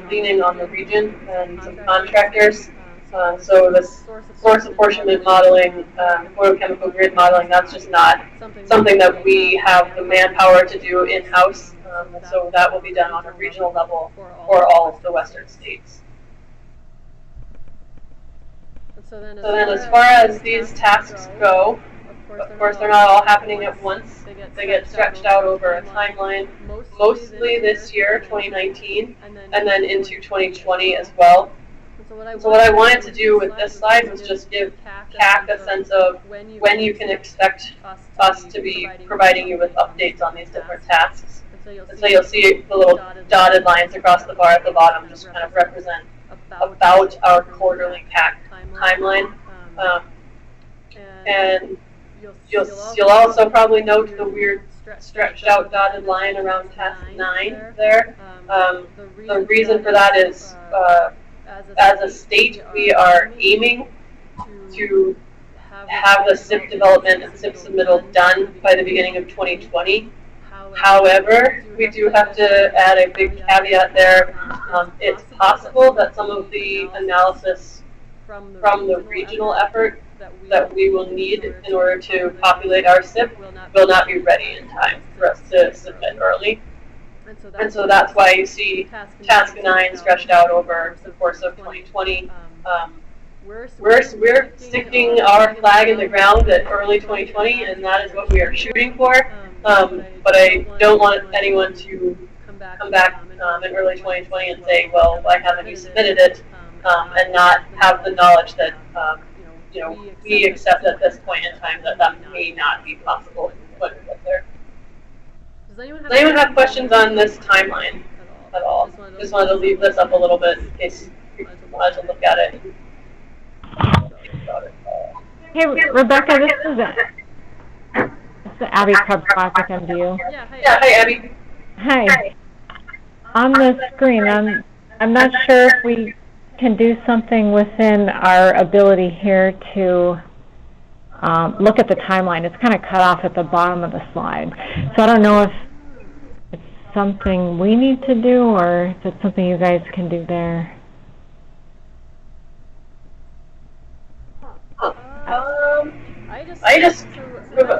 leaning on the region and some contractors. So this source apportionment modeling, photochemical grid modeling, that's just not something that we have the manpower to do in-house. So that will be done on a regional level for all of the western states. So then as far as these tasks go, of course they're not all happening at once. They get stretched out over a timeline, mostly this year, 2019, and then into 2020 as well. So what I wanted to do with this slide was just give CAAAC a sense of when you can expect us to be providing you with updates on these different tasks. And so you'll see the little dotted lines across the bar at the bottom just kind of represent about our quarterly CAAAC timeline. And you'll also probably note the weird stretched out dotted line around task 9 there. The reason for that is as a state, we are aiming to have the SIP development and SIP submittal done by the beginning of 2020. However, we do have to add a big caveat there. It's possible that some of the analysis from the regional effort that we will need in order to populate our SIP will not be ready in time for us to submit early. And so that's why you see task 9 stretched out over the course of 2020. We're sticking our flag in the ground at early 2020, and that is what we are shooting for. But I don't want anyone to come back in early 2020 and say, well, why haven't you submitted it, and not have the knowledge that we accept at this point in time that may not be possible when we get there. Does anyone have questions on this timeline at all? Just wanted to leave this up a little bit in case you wanted to look at it. Hey, Rebecca, this is Abby Krebsbach with MDU. Yeah, hi, Abby. Hi. On the screen, I'm not sure if we can do something within our ability here to look at the timeline. It's kind of cut off at the bottom of the slide. So I don't know if it's something we need to do or if it's something you guys can do there.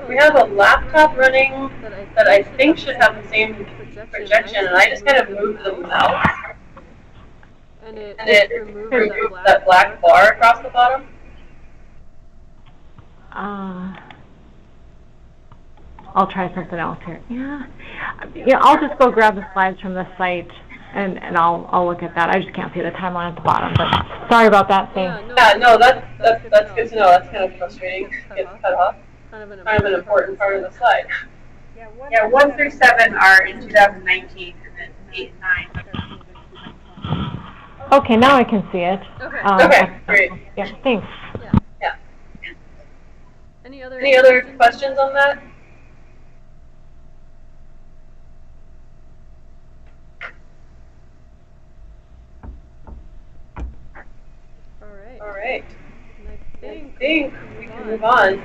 We have a laptop running that I think should have the same projection, and I just kind of moved the mouse, and it removed that black bar across the bottom. I'll try something else here. Yeah, I'll just go grab the slides from the site and I'll look at that. I just can't see the timeline at the bottom, but sorry about that thing. Yeah, no, that's good to know. That's kind of frustrating. It gets cut off. Kind of an important part of the slide. Yeah, 1 through 7 are in 2019, and then 8 and 9. Okay, now I can see it. Okay, great. Yeah, thanks. Yeah. Any other questions on that? All right. I think we can move on.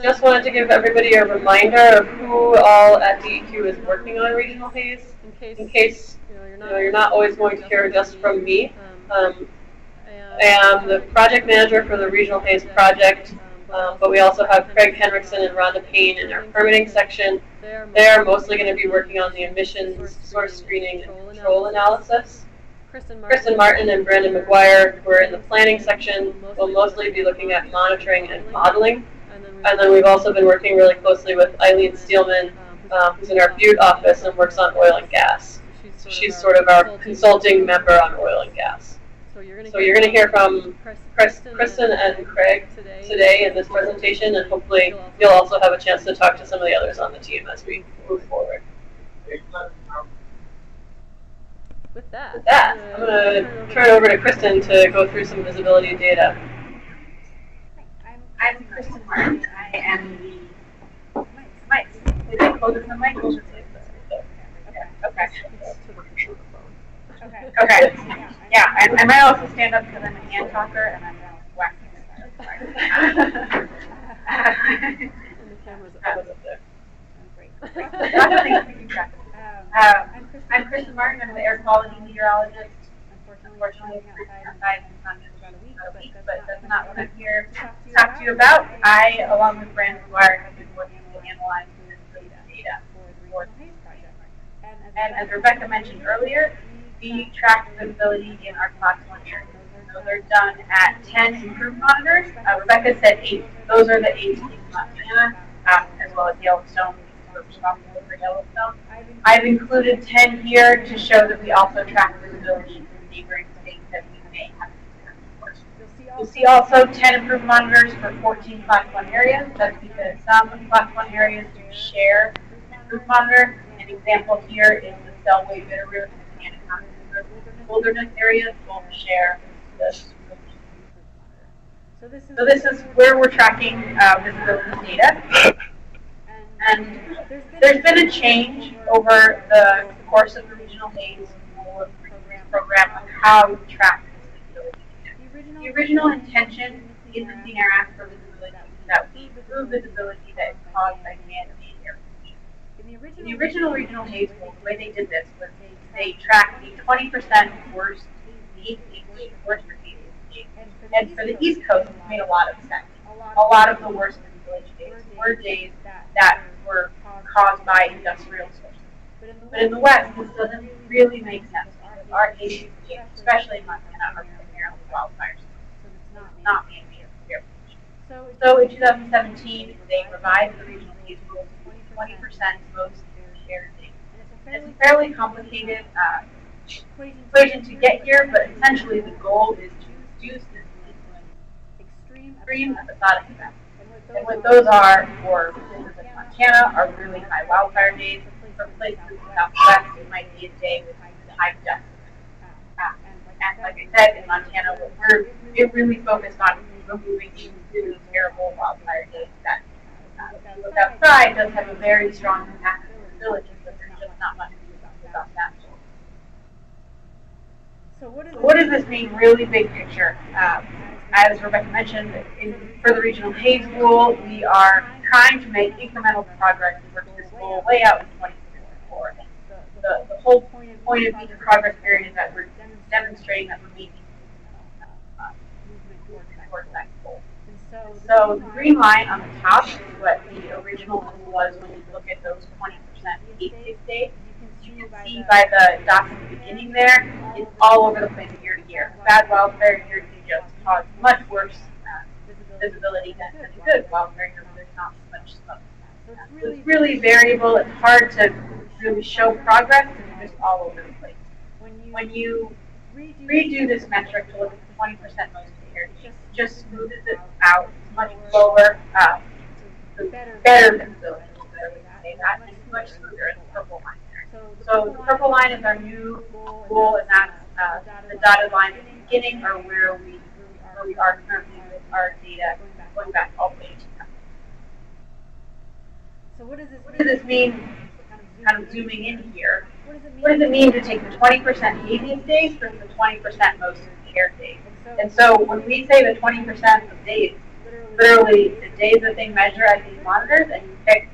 Just wanted to give everybody a reminder of who all at DEQ is working on regional haze, in case you're not always going to hear just from me. I am the project manager for the regional haze project, but we also have Craig Henriksen and Rhonda Payne in our permitting section. They are mostly going to be working on the emissions source screening and control analysis. Kristen Martin and Brandon McGuire were in the planning section. We'll mostly be looking at monitoring and modeling. And then we've also been working really closely with Eileen Steelman, who's in our Butte office and works on oil and gas. So she's sort of our consulting member on oil and gas. So you're going to hear from Kristen and Craig today in this presentation, and hopefully you'll also have a chance to talk to some of the others on the team as we move forward. With that, I'm going to turn it over to Kristen to go through some visibility data. I'm Kristen Martin. I am the mics. Did I close the mic? Okay. Yeah, I might also stand up because I'm a hand talker and I'm waxing the camera's I up. was up there. I'm Kristen Martin. I'm the air quality meteorologist. Unfortunately, it's freezing outside and it's not going to be about a week, but that's not what I'm here to talk to you about. I, along with Brandon McGuire, have been working to analyze this data for the Haze project. And as Rebecca mentioned earlier, we track visibility in our class 1 areas. So they're done at 10 improved monitors. Rebecca said 8. Those are the 8 in Montana, as well as Yellowstone. We're responsible for Yellowstone. I've included 10 here to show that we also track visibility in neighboring states that we may have considered, of course. You'll see also 10 improved monitors for 14 Class 1 areas. That's because some Class 1 areas do share an improved monitor. An example here is the Selway, Bitterroot, and Anaconda Wilderness areas both share this. So this is where we're tracking visibility data. And there's been a change over the course of the Regional Haze program on how we track visibility data. The original intention in the Clean Air Act for visibility is that we improve visibility that is caused by man-made air pollution. In the original Regional Haze rule, the way they did this was they tracked the 20% worst for days. And for the East Coast, it made a lot of sense. A lot of the worst visibility days were days that were caused by industrial sources. But in the West, this doesn't really make sense because our haze days, especially in Montana, are primarily wildfires. So it's not man-made air pollution. So in 2017, they revised the regional haze rule to 20% most air days. And it's a fairly complicated equation to get here, but essentially the goal is to reduce this extreme episodic events. And what those are for places like Montana are really high wildfire days. For places in the Southwest, it might be a day with high death. And like I said, in Montana, we're really focused on removing these really terrible wildfire days that, if you look outside, does have a very strong impact on visibility, but there's just not much to do about that. So what does this mean, really big picture? As Rebecca mentioned, for the Regional Haze Rule, we are trying to make incremental progress towards this goal way out in 2064. The whole point of each progress period is that we're demonstrating that we're making movement towards that goal. So the green line on the top is what the original goal was when you look at those 20% haze days. You can see by the dots at the beginning there, it's all over the place year to year. Bad wildfire year just cause much worse visibility than the good wildfire year. There's not much smoke. So it's really variable. It's hard to really show progress because it's just all over the place. When you redo this metric to look at the 20% most air, just smoothes it out. It's much lower, better visibility. That and it's much smoother in the purple line there. So the purple line is our new goal, and that's the dotted line at the beginning, or where we are currently with our data going back all the way to 2000. So what does this mean? Kind of zooming in here. What does it mean to take the 20% haziest days versus the 20% most impaired days? And so when we say the 20% of days, literally the days that they measure at these monitors, and you pick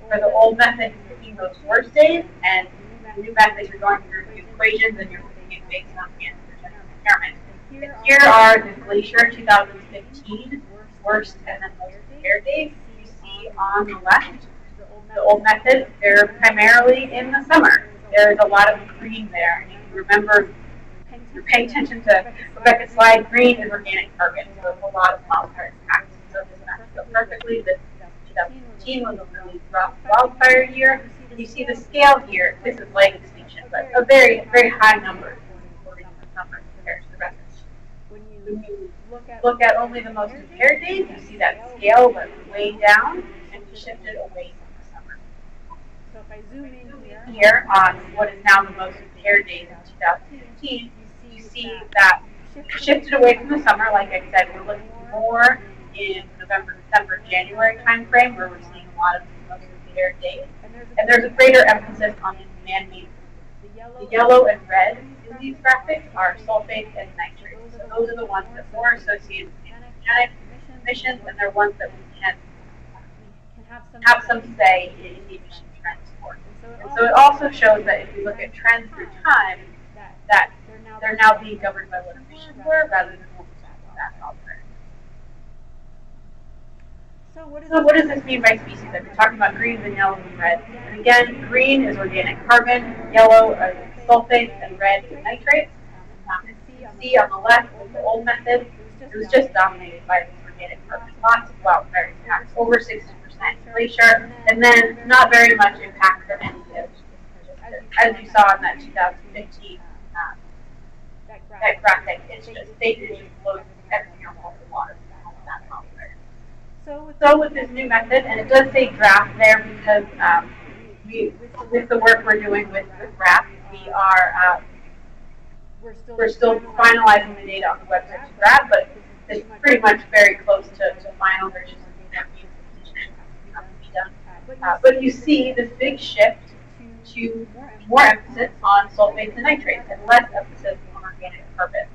for the old method, you're picking those worst days, and the new method, you're going through the equations and you're picking it based on the impairment. And here are the Glacier 2015 worst and then most impaired days. You see on the left, the old method, they're primarily in the summer. There's a lot of green there. And if you remember, you're paying attention to Rebecca's slide, green is organic carbon, so there's a lot of wildfire impacts. So this matches up perfectly. The 2015 was a really rough wildfire year. You see the scale here. This is light extinction, but a very, very high number compared to the rest. When you look at only the most impaired days, you see that scale went way down and we shifted away from the summer. So if I zoom in here on what is now the most impaired days in 2015, you see that shifted away from the summer. Like I said, we're looking more in November, December, January timeframe, where we're seeing a lot of the most impaired days. And there's a greater emphasis on the man-made. The yellow and red in these graphics are sulfates and nitrates. So those are the ones that are more associated with anthropogenic emissions, and they're ones that we can have some say in the emission trend score. And so it also shows that if we look at trends through time, that they're now being governed by what emissions were rather than what was that alternative. So what does this mean by species? I've been talking about greens and yellows and red. And again, green is organic carbon, yellow are sulfates, and red is nitrates. You can see on the left with the old method, it was just dominated by this organic carbon. Lots of wildfire impacts, over 60% glacier, and then not very much impact from any of as you saw in that 2015 that graphic, it's just stated flows everything on the water. So with this new method, and it does say draft there because with the work we're doing with draft, we're still finalizing the data on the website to draft, but it's pretty much very close to final version of the be done. But you see this big shift to more emphasis on sulfates and nitrates and less emphasis on organic carbon.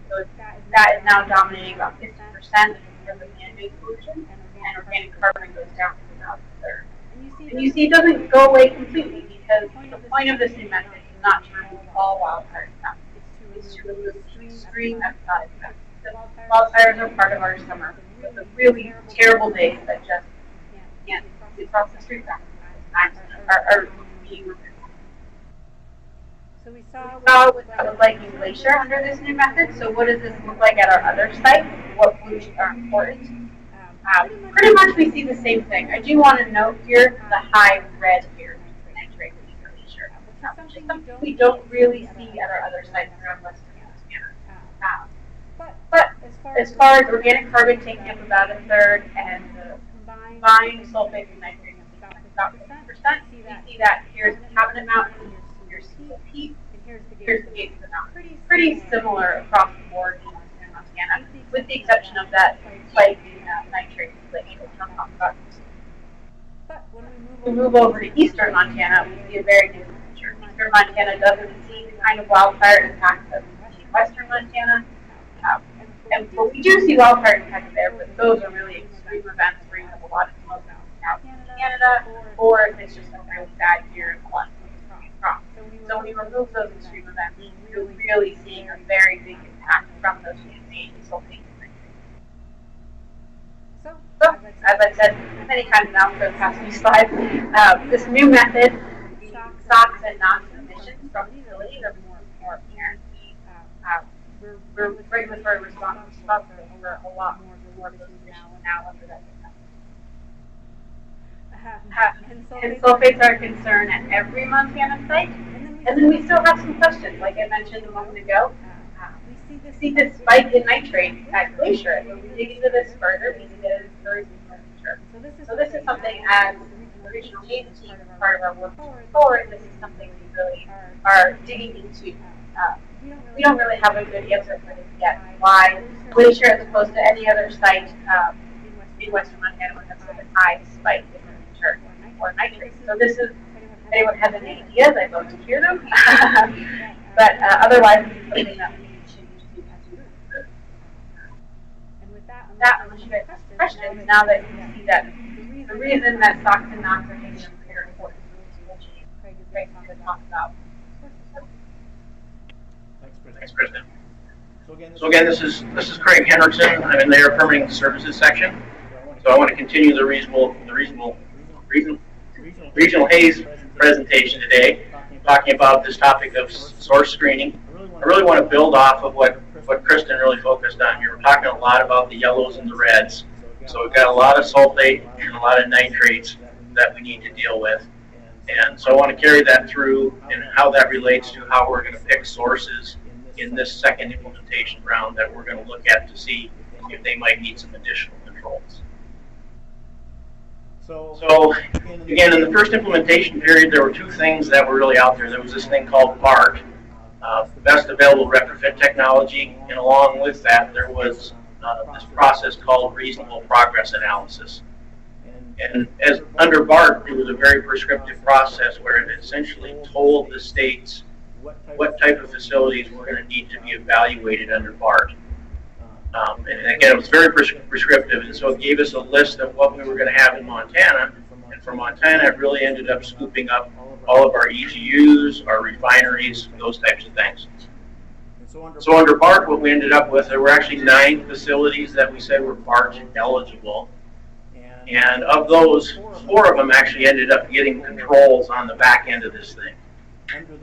So that is now dominating about 50% of the man-made pollution, and organic carbon goes down to about a third. And you see it doesn't go away completely because the point of this new method is not to remove all wildfire effects. It's to remove extreme episodic effects. Wildfires are part of our summer with the really terrible days that just can't see across the street are being removed. So we saw what that was like in Glacier under this new method. So what does this look like at our other sites? What pollutions are important? Pretty much we see the same thing. I do want to note here the high red here, the nitrate in Glacier, which is something we don't really see at our other sites around Western Montana. But as far as organic carbon taking up about a third and the combined sulfate and nitrate about 50%, we see that here's Cabinet Mountain, here's Peak, and here's the Gates of the Mountain. Pretty similar across the board in Montana, with the exception of that spike in nitrate which we'll talk about. But when we move over to eastern Montana, we see a very different picture. Eastern Montana doesn't see the kind of wildfire impact that we see in western Montana. But we do see wildfire impacts there, but those are really extreme events where you have a lot of smoke out in Canada, or if it's just a really bad year and a lot of smoke is crops. So when you remove those extreme events, you're really seeing a very big impact from those man-made sulfates. So, as I've said many times now for the past few slides, this new method, the SOx and NOx emissions from facilities are more apparent. We're regulatory responsible for a lot more of those emissions now under that method. And sulfates are a concern at every Montana site. And then we still have some questions, like I mentioned a moment ago. We see this spike in nitrate at Glacier, and when we dig into this further, we see that it's very significant. So this is something as the regional agency, part of our work forward, this is something we really are digging into. We don't really have a good answer for this yet. Why Glacier, as opposed to any other site in western Montana, would have such a high spike in nitrate or nitrate. So this is, if anyone has any ideas, I'd love to hear them. But otherwise, this is something that we should do. And with that, unless you guys have questions, now that you see that the reason that SOx and NOx are taking a greater importance is Craig is going to talk about. Thanks, Kristen. So again, this is Craig Henriksen. I'm in the Air Permitting Services section. So I want to continue the regional haze presentation today, talking about this topic of source screening. I really want to build off of what Kristen really focused on here. We're talking a lot about the yellows and the reds. So we've got a lot of sulfate and a lot of nitrates that we need to deal with. And so I want to carry that through and how that relates to how we're going to pick sources in this second implementation round that we're going to look at to see if they might need some additional controls. So again, in the first implementation period, there were two things that were really out there. There was this thing called BART, the best available retrofit technology, and along with that, there was this process called reasonable progress analysis. And as under BART, it was a very prescriptive process where it essentially told the states what type of facilities were going to need to be evaluated under BART. And again, it was very prescriptive, and so it gave us a list of what we were going to have in Montana, And for Montana, it really ended up scooping up all of our EGUs, our refineries, those types of things. So under BART, what we ended up with, there were actually 9 facilities that we said were BART eligible. And of those, 4 of them actually ended up getting controls on the back end of this thing.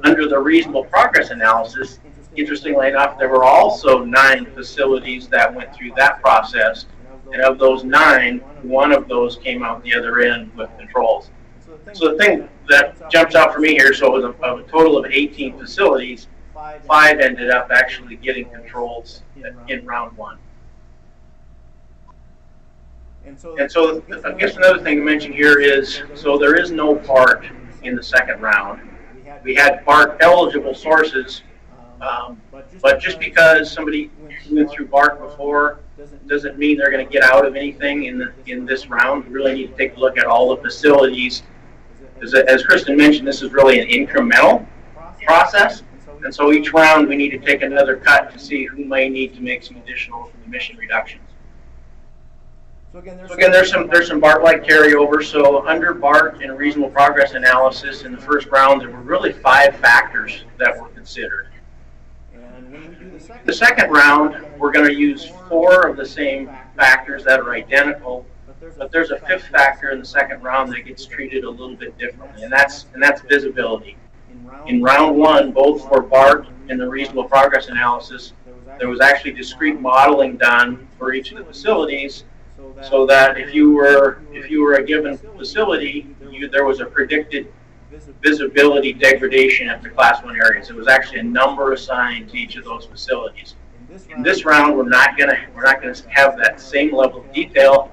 Under the reasonable progress analysis, interestingly enough, there were also 9 facilities that went through that process. And of those 9, 1 of those came out the other end with controls. So the thing that jumps out for me here, so of a total of 18 facilities, 5 ended up actually getting controls in round 1. And so I guess another thing to mention here is, so there is no BART in the second round. We had BART eligible sources, but just because somebody went through BART before doesn't mean they're going to get out of anything in this round. We really need to take a look at all the facilities. As Kristen mentioned, this is really an incremental process. And so each round we need to take another cut to see who may need to make some additional emission reductions. So again, there's some BART-like carryover. So under BART and reasonable progress analysis in the first round, there were really 5 factors that were considered. The second round, we're going to use 4 of the same factors that are identical, but there's a 5th factor in the second round that gets treated a little bit differently, and that's visibility. In round 1, both for BART and the reasonable progress analysis, there was actually discrete modeling done for each of the facilities, so that if you were a given facility, there was a predicted visibility degradation at the Class 1 areas. It was actually a number assigned to each of those facilities. In this round, we're not going to have that same level of detail,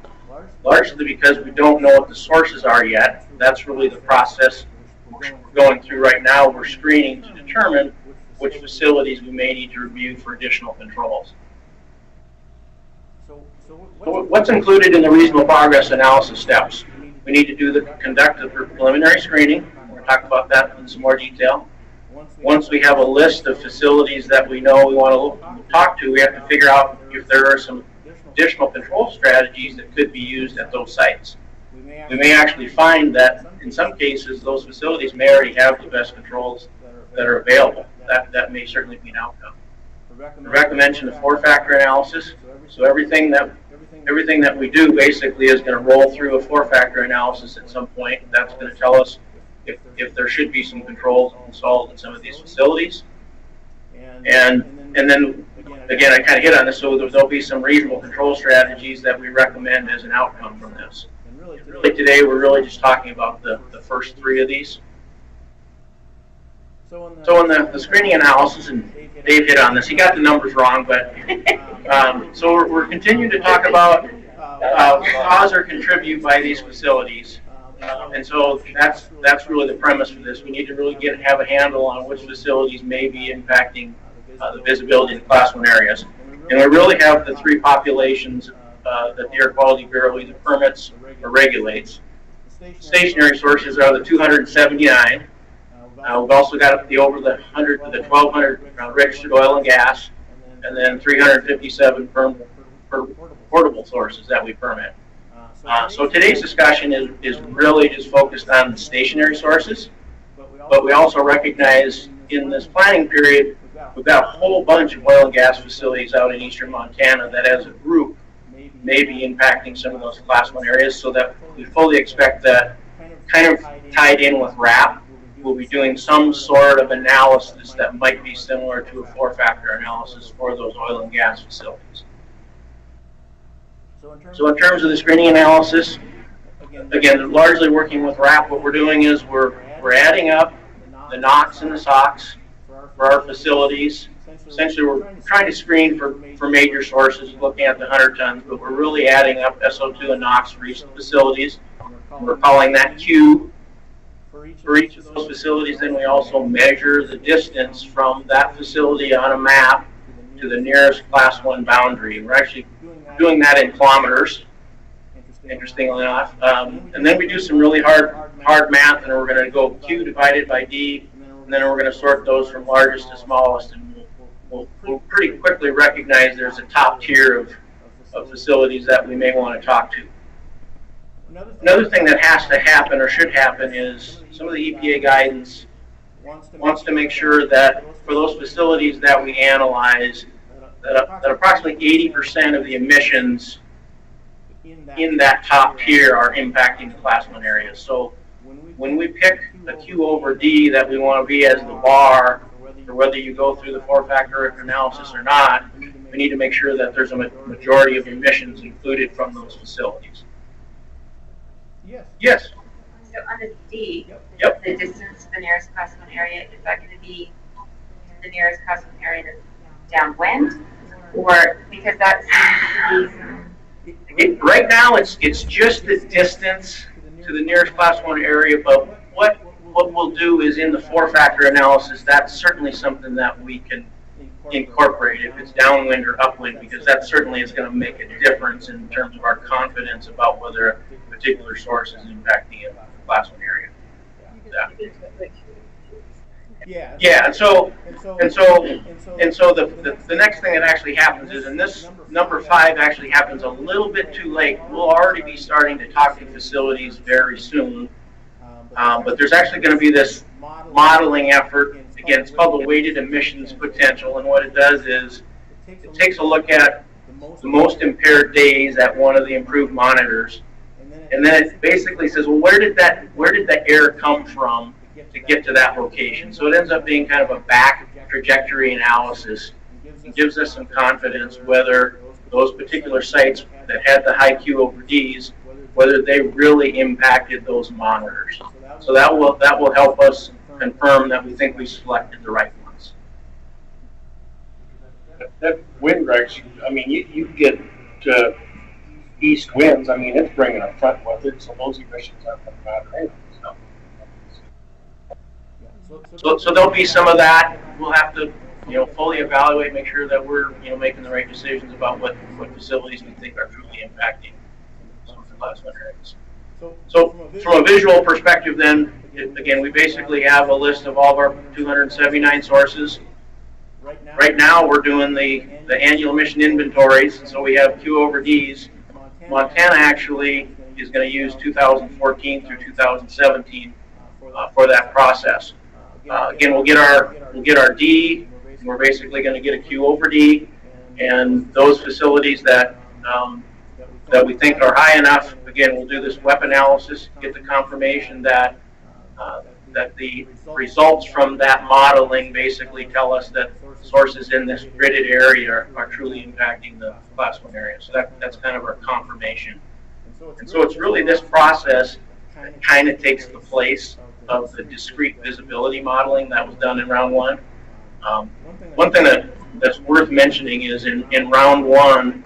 largely because we don't know what the sources are yet. That's really the process we're going through right now. We're screening to determine which facilities we may need to review for additional controls. So what's included in the reasonable progress analysis steps? We need to conduct the preliminary screening. We're going to talk about that in some more detail. Once we have a list of facilities that we know we want to talk to, we have to figure out if there are some additional control strategies that could be used at those sites. We may actually find that in some cases those facilities may already have the best controls that are available. That may certainly be an outcome. Rebecca mentioned the 4-factor analysis. So everything that we do basically is going to roll through a 4-factor analysis at some point. That's going to tell us if there should be some controls installed in some of these facilities. And then, again, I kind of hit on this, so there'll be some reasonable control strategies that we recommend as an outcome from this. And really today, we're really just talking about the first 3 of these. So in the screening analysis, and Dave hit on this, he got the numbers wrong, but so we're continuing to talk about cause or contribute by these facilities. And so that's really the premise for this. We need to really have a handle on which facilities may be impacting the visibility in the Class 1 areas. And we really have the 3 populations that the Air Quality Bureau either permits or regulates. Stationary sources are the 279. We've also got the over the 1,200 registered oil and gas, and then 357 portable sources that we permit. So today's discussion is really just focused on the stationary sources, but we also recognize in this planning period, we've got a whole bunch of oil and gas facilities out in eastern Montana that as a group may be impacting some of those Class 1 areas, so that we fully expect that kind of tied in with RAP, we'll be doing some sort of analysis that might be similar to a 4-factor analysis for those oil and gas facilities. So in terms of the screening analysis, again, largely working with RAP, what we're doing is we're adding up the NOx and the SOx for our facilities. Essentially, we're trying to screen for major sources, looking at the 100 tons, but we're really adding up SO2 and NOx for each of the facilities. We're calling that Q. For each of those facilities, then we also measure the distance from that facility on a map to the nearest Class 1 boundary. We're actually doing that in kilometers, interestingly enough. And then we do some really hard math, and we're going to go Q divided by D, and then we're going to sort those from largest to smallest, and we'll pretty quickly recognize there's a top tier of facilities that we may want to talk to. Another thing that has to happen or should happen is some of the EPA guidance wants to make sure that for those facilities that we analyze, that approximately 80% of the emissions in that top tier are impacting the class 1 areas. So when we pick a Q over D that we want to be as the bar, or whether you go through the 4-factor analysis or not, we need to make sure that there's a majority of emissions included from those facilities. Yes. So on the D, Yep. the distance to the nearest class 1 area, is that going to be the nearest class 1 area that's downwind? Or because that seems to be... Right now, it's just the distance to the nearest class 1 area, but what we'll do is in the 4-factor analysis, that's certainly something that we can incorporate if it's downwind or upwind, because that certainly is going to make a difference in terms of our confidence about whether a particular source is impacting a class 1 area. Yeah, and so the next thing that actually happens is, and this number 5 actually happens a little bit too late. We'll already be starting to talk to facilities very soon, but there's actually going to be this modeling effort. Again, it's called the weighted emissions potential, and what it does is it takes a look at the most impaired days at one of the improved monitors, and then it basically says, well, where did the air come from to get to that location? So it ends up being kind of a back trajectory analysis. It gives us some confidence whether those particular sites that had the high Q over Ds, whether they really impacted those monitors. So that will help us confirm that we think we selected the right ones. That wind direction, I mean, you get east winds, I mean, it's bringing a front with it, so those emissions aren't going to matter anyway. So there'll be some of that. We'll have to, fully evaluate, make sure that we're, making the right decisions about what facilities we think are truly impacting some of the class 1 areas. So from a visual perspective then, again, we basically have a list of all of our 279 sources. Right now we're doing the annual emission inventories, so we have Q over Ds. Montana actually is going to use 2014 through 2017 for that process. Again, we'll get our D, and we're basically going to get a Q over D, and those facilities that we think are high enough, again, we'll do this WEP analysis, get the confirmation that the results from that modeling basically tell us that sources in this gridded area are truly impacting the class 1 area. So that's kind of our confirmation. And so it's really this process that kind of takes the place of the discrete visibility modeling that was done in round 1. One thing that's worth mentioning is in round 1,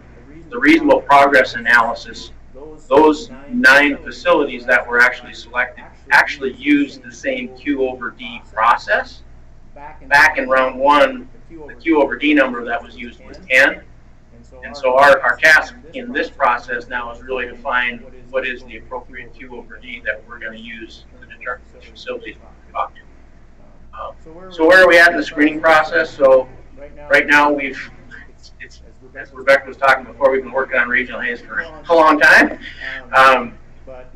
the reasonable progress analysis, those 9 facilities that were actually selected actually used the same Q over D process. Back in round 1, the Q over D number that was used was 10. And so our task in this process now is really to find what is the appropriate Q over D that we're going to use to determine which facilities we talk to. So where are we at in the screening process? So right now as Rebecca was talking before, we've been working on regional haze for a long time.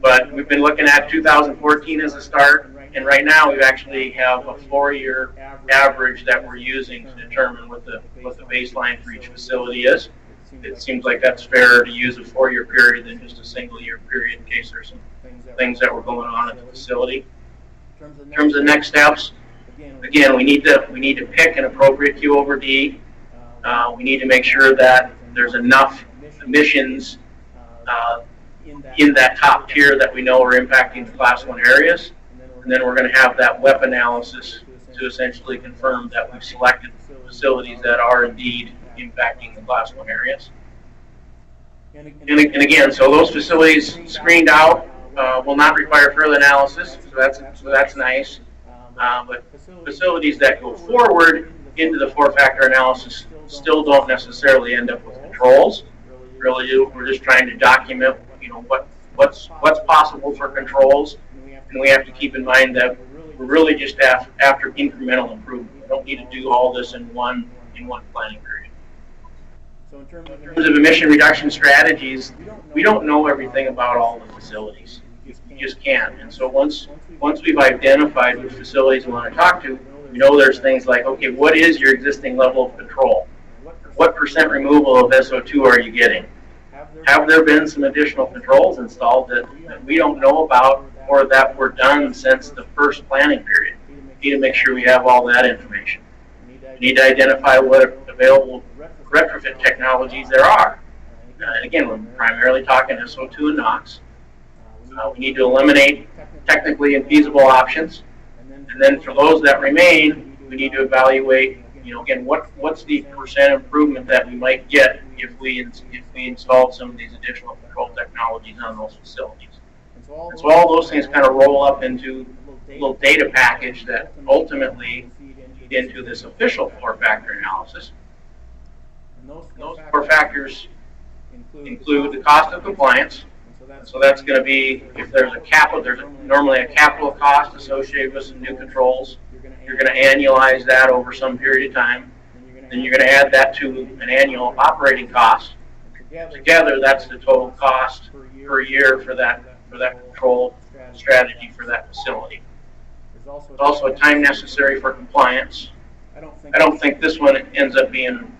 But we've been looking at 2014 as a start, and right now we actually have a 4-year average that we're using to determine what the baseline for each facility is. It seems like that's fair to use a 4-year period than just a single-year period in case there's some things that were going on at the facility. In terms of next steps, again, we need to pick an appropriate Q over D. We need to make sure that there's enough emissions in that top tier that we know are impacting the class 1 areas. And then we're going to have that WEP analysis to essentially confirm that we've selected facilities that are indeed impacting the class 1 areas. And again, so those facilities screened out will not require further analysis, so that's nice. But facilities that go forward into the 4-factor analysis still don't necessarily end up with controls. Really, we're just trying to document, what's possible for controls, and we have to keep in mind that we're really just after incremental improvement. We don't need to do all this in one planning period. In terms of emission reduction strategies, we don't know everything about all the facilities. You just can't. And so once we've identified which facilities we want to talk to, we know there's things like, okay, what is your existing level of control? What % removal of SO2 are you getting? Have there been some additional controls installed that we don't know about or that were done since the first planning period? We need to make sure we have all that information. We need to identify what available retrofit technologies there are. And again, we're primarily talking SO2 and NOx. We need to eliminate technically infeasible options. And then for those that remain, we need to evaluate, again, what's the % improvement that we might get if we installed some of these additional control technologies on those facilities. And so all those things kind of roll up into a little data package that ultimately feed into this official floor factor analysis. And those floor factors include the cost of compliance. So that's going to be, if there's normally a capital cost associated with some new controls. You're going to annualize that over some period of time. Then you're going to add that to an annual operating cost. Together, that's the total cost per year for that control strategy for that facility. There's also a time necessary for compliance. I don't think this one ends up being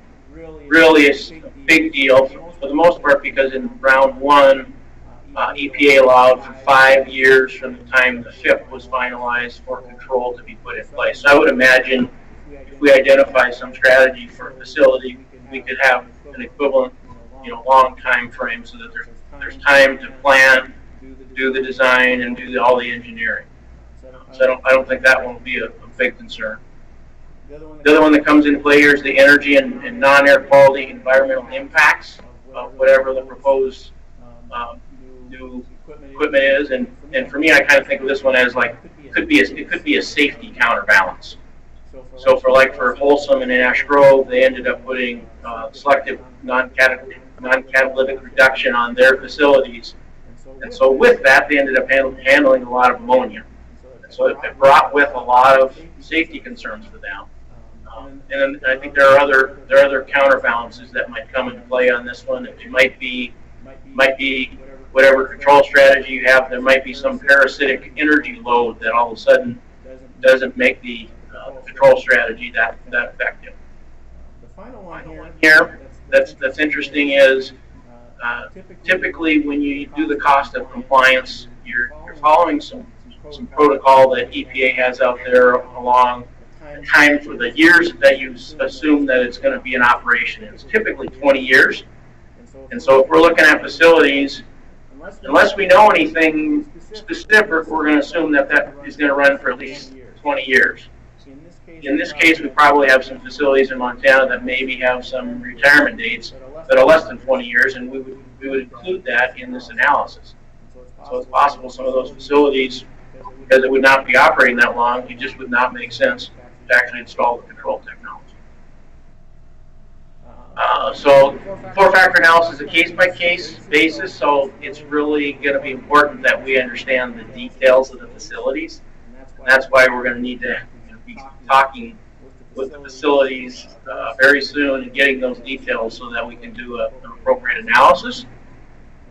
really a big deal for the most part, because in round one, EPA allowed for 5 years from the time the FIP was finalized for control to be put in place. So I would imagine if we identify some strategy for a facility, we could have an equivalent, long time frame so that there's time to plan, do the design, and do all the engineering. So I don't think that one will be a big concern. The other one that comes into play here is the energy and non-air quality environmental impacts of whatever the proposed new equipment is, and for me, I kind of think of this one as like it could be a safety counterbalance. So for Wholesome and in Ash Grove, they ended up putting selective non-catalytic reduction on their facilities, and so with that, they ended up handling a lot of ammonia. And so it brought with a lot of safety concerns for them. And then I think there are other counterbalances that might come into play on this one. It might be whatever control strategy you have, there might be some parasitic energy load that all of a sudden doesn't make the control strategy that effective. The final one here that's interesting is typically when you do the cost of compliance, you're following some protocol that EPA has out there along the time for the years that you assume that it's going to be in operation. It's typically 20 years. And so if we're looking at facilities, unless we know anything specific, we're going to assume that is going to run for at least 20 years. In this case, we probably have some facilities in Montana that maybe have some retirement dates that are less than 20 years, and we would include that in this analysis. So it's possible some of those facilities, because it would not be operating that long, it just would not make sense to actually install the control technology. So floor factor analysis is a case-by-case basis, so it's really going to be important that we understand the details of the facilities. And that's why we're going to need to be talking with the facilities very soon and getting those details so that we can do an appropriate analysis.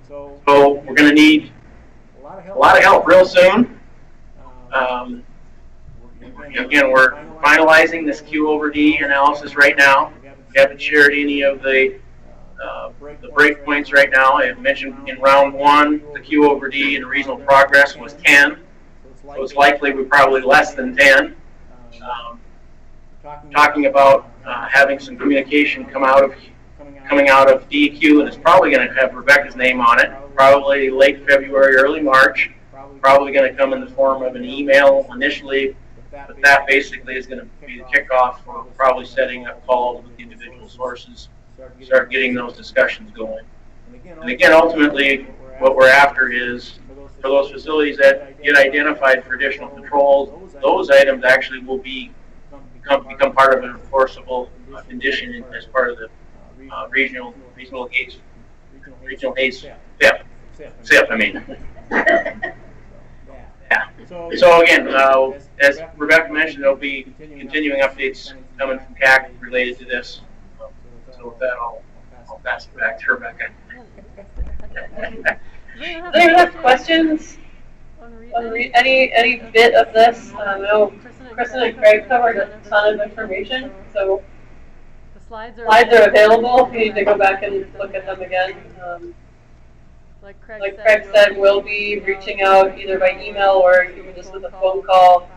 So we're going to need a lot of help real soon. Again, we're finalizing this Q over D analysis right now. We haven't shared any of the breakpoints right now. I mentioned in round one, the Q over D in reasonable progress was 10. So it's likely we're probably less than 10. Talking about having some communication coming out of DEQ, and it's probably going to have Rebecca's name on it. Probably late February, early March. Probably going to come in the form of an email initially, but that basically is going to be the kickoff for probably setting up calls with the individual sources, start getting those discussions going. And again, ultimately, what we're after is for those facilities that get identified for additional controls, those items actually will become part of an enforceable condition as part of the regional haze SIP. I mean. Yeah. So again, as Rebecca mentioned, there'll be continuing updates coming from CAAAC related to this. So with that, I'll Rebecca. Does anyone have questions on any bit of this? I know Kristen and Craig covered a ton of information, so The slides slides are available if you need to go back and look at them again. Like Craig Like Craig said, we'll be reaching out either by email or even just with a phone call,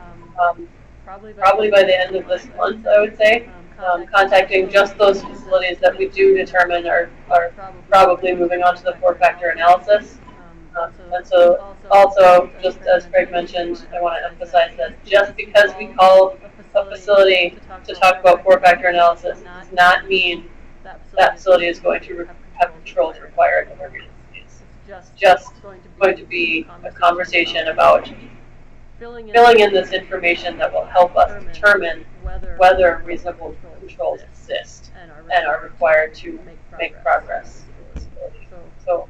probably by the end of this month, I would say, contacting just those facilities that we do determine are probably moving on to the four-factor analysis. And so also, just as Craig mentioned, I want to emphasize that just because we call a facility to talk about four-factor analysis does not mean that facility is going to have controls required of our regional states. It's just going to be a conversation about filling in this information that will help us determine whether reasonable controls exist and are required to make progress. So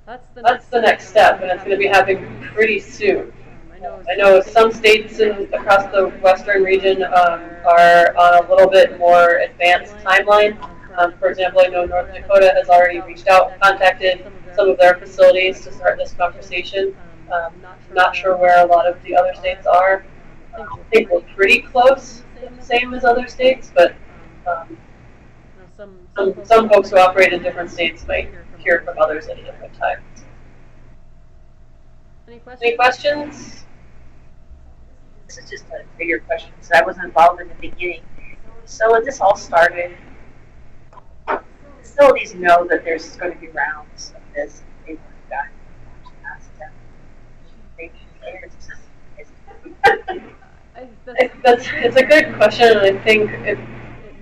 that's the next step, and it's going to be happening pretty soon. I know some states across the western region are on a little bit more advanced timeline. For example, I know North Dakota has already reached out, contacted some of their facilities to start this conversation. Not sure where a lot of the other states are. I think we're pretty close, same as other states, but some folks who operate in different states might hear from others at a different time. Any questions? This is just a bigger question, so I wasn't involved in the beginning. So when this all started, facilities know that there's going to be rounds of this. They've gotten past them. It's a good question, and I think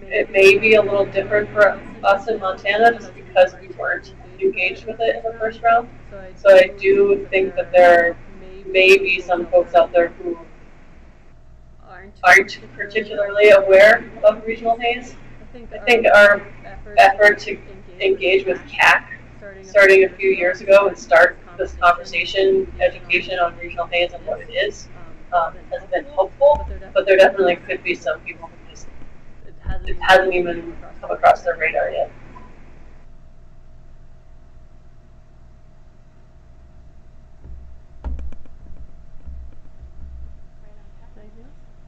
it may be a little different for us in Montana just because we weren't engaged with it in the first round. So I do think that there may be some folks out there who aren't particularly aware of regional haze. I think our effort to engage with CAAAC starting a few years ago and start this conversation, education on regional haze and what it is, has been helpful, but there definitely could be some people who just it hasn't even come across their radar yet.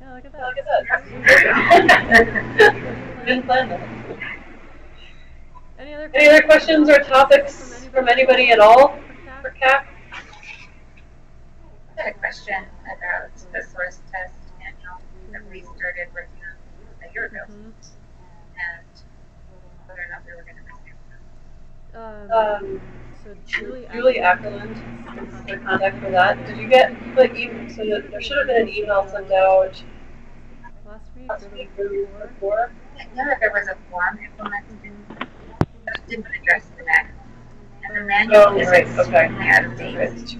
Yeah, look at that. Look at that. Didn't plan that. Any other questions or topics from anybody at all for CAAAC? I had a question about the source test manual that we started working on a year ago, and whether or not we were going to receive So Julie Ackerland is the contact for that. Did you get the email? So there should have been an email sent out last week or the week before. I know that there was a form implemented that didn't address the manual. And the manual is extremely out of date.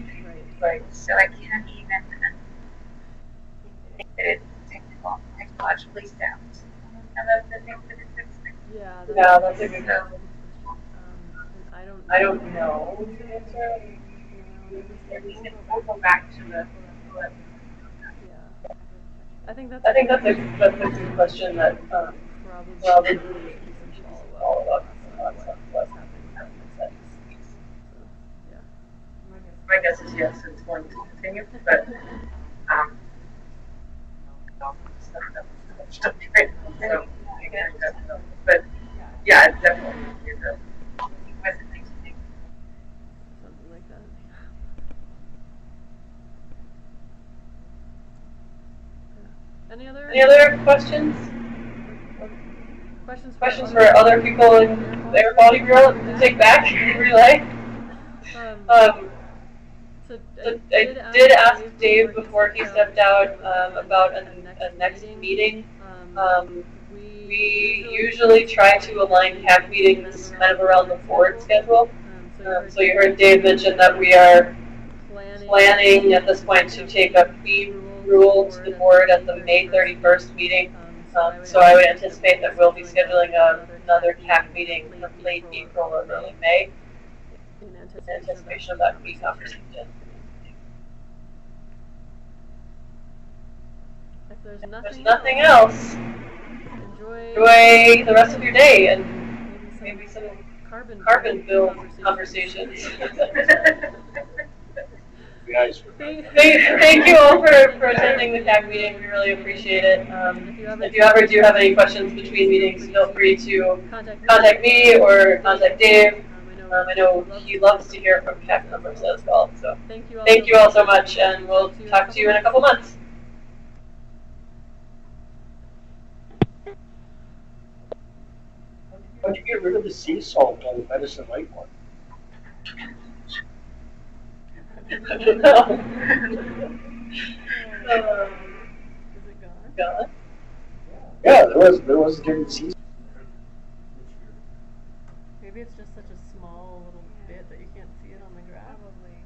Right. So I can't even think that it's technologically sound. Some of the things that it's fixing. Yeah, that's a good question. I don't know the answer. We'll go back to the. I think that's a good question that probably needs to follow up on what's happening. My guess is yes, it's going to continue, but so again, but yeah, it's definitely wasn't nice to think. something like that. Any other questions? Questions for other people in the Air Quality Bureau to take back and relay? So I did ask Dave before he stepped out about a next meeting. We usually try to align CAAAC meetings kind of around the board schedule. So you heard Dave mention that we are planning at this point to take a fee rule to the board at the May 31st meeting. So I would anticipate that we'll be scheduling another CAAAC meeting for late April or early May in anticipation of that fee conversation. If there's nothing else, enjoy the rest of your day and maybe some carbon bill conversations. Be nice. Thank you all for attending the CAAAC meeting. We really appreciate it. If you ever do have any questions between meetings, feel free to contact me or contact Dave. I know he loves to hear from CAAAC members as well. So thank you all so much, and we'll talk to you in a couple months. How'd you get rid of the sea salt on the Medicine Lake one? I don't know. Gone? Yeah, there was during sea. Maybe it's just such a small little bit that you can't see it on the graph. Probably.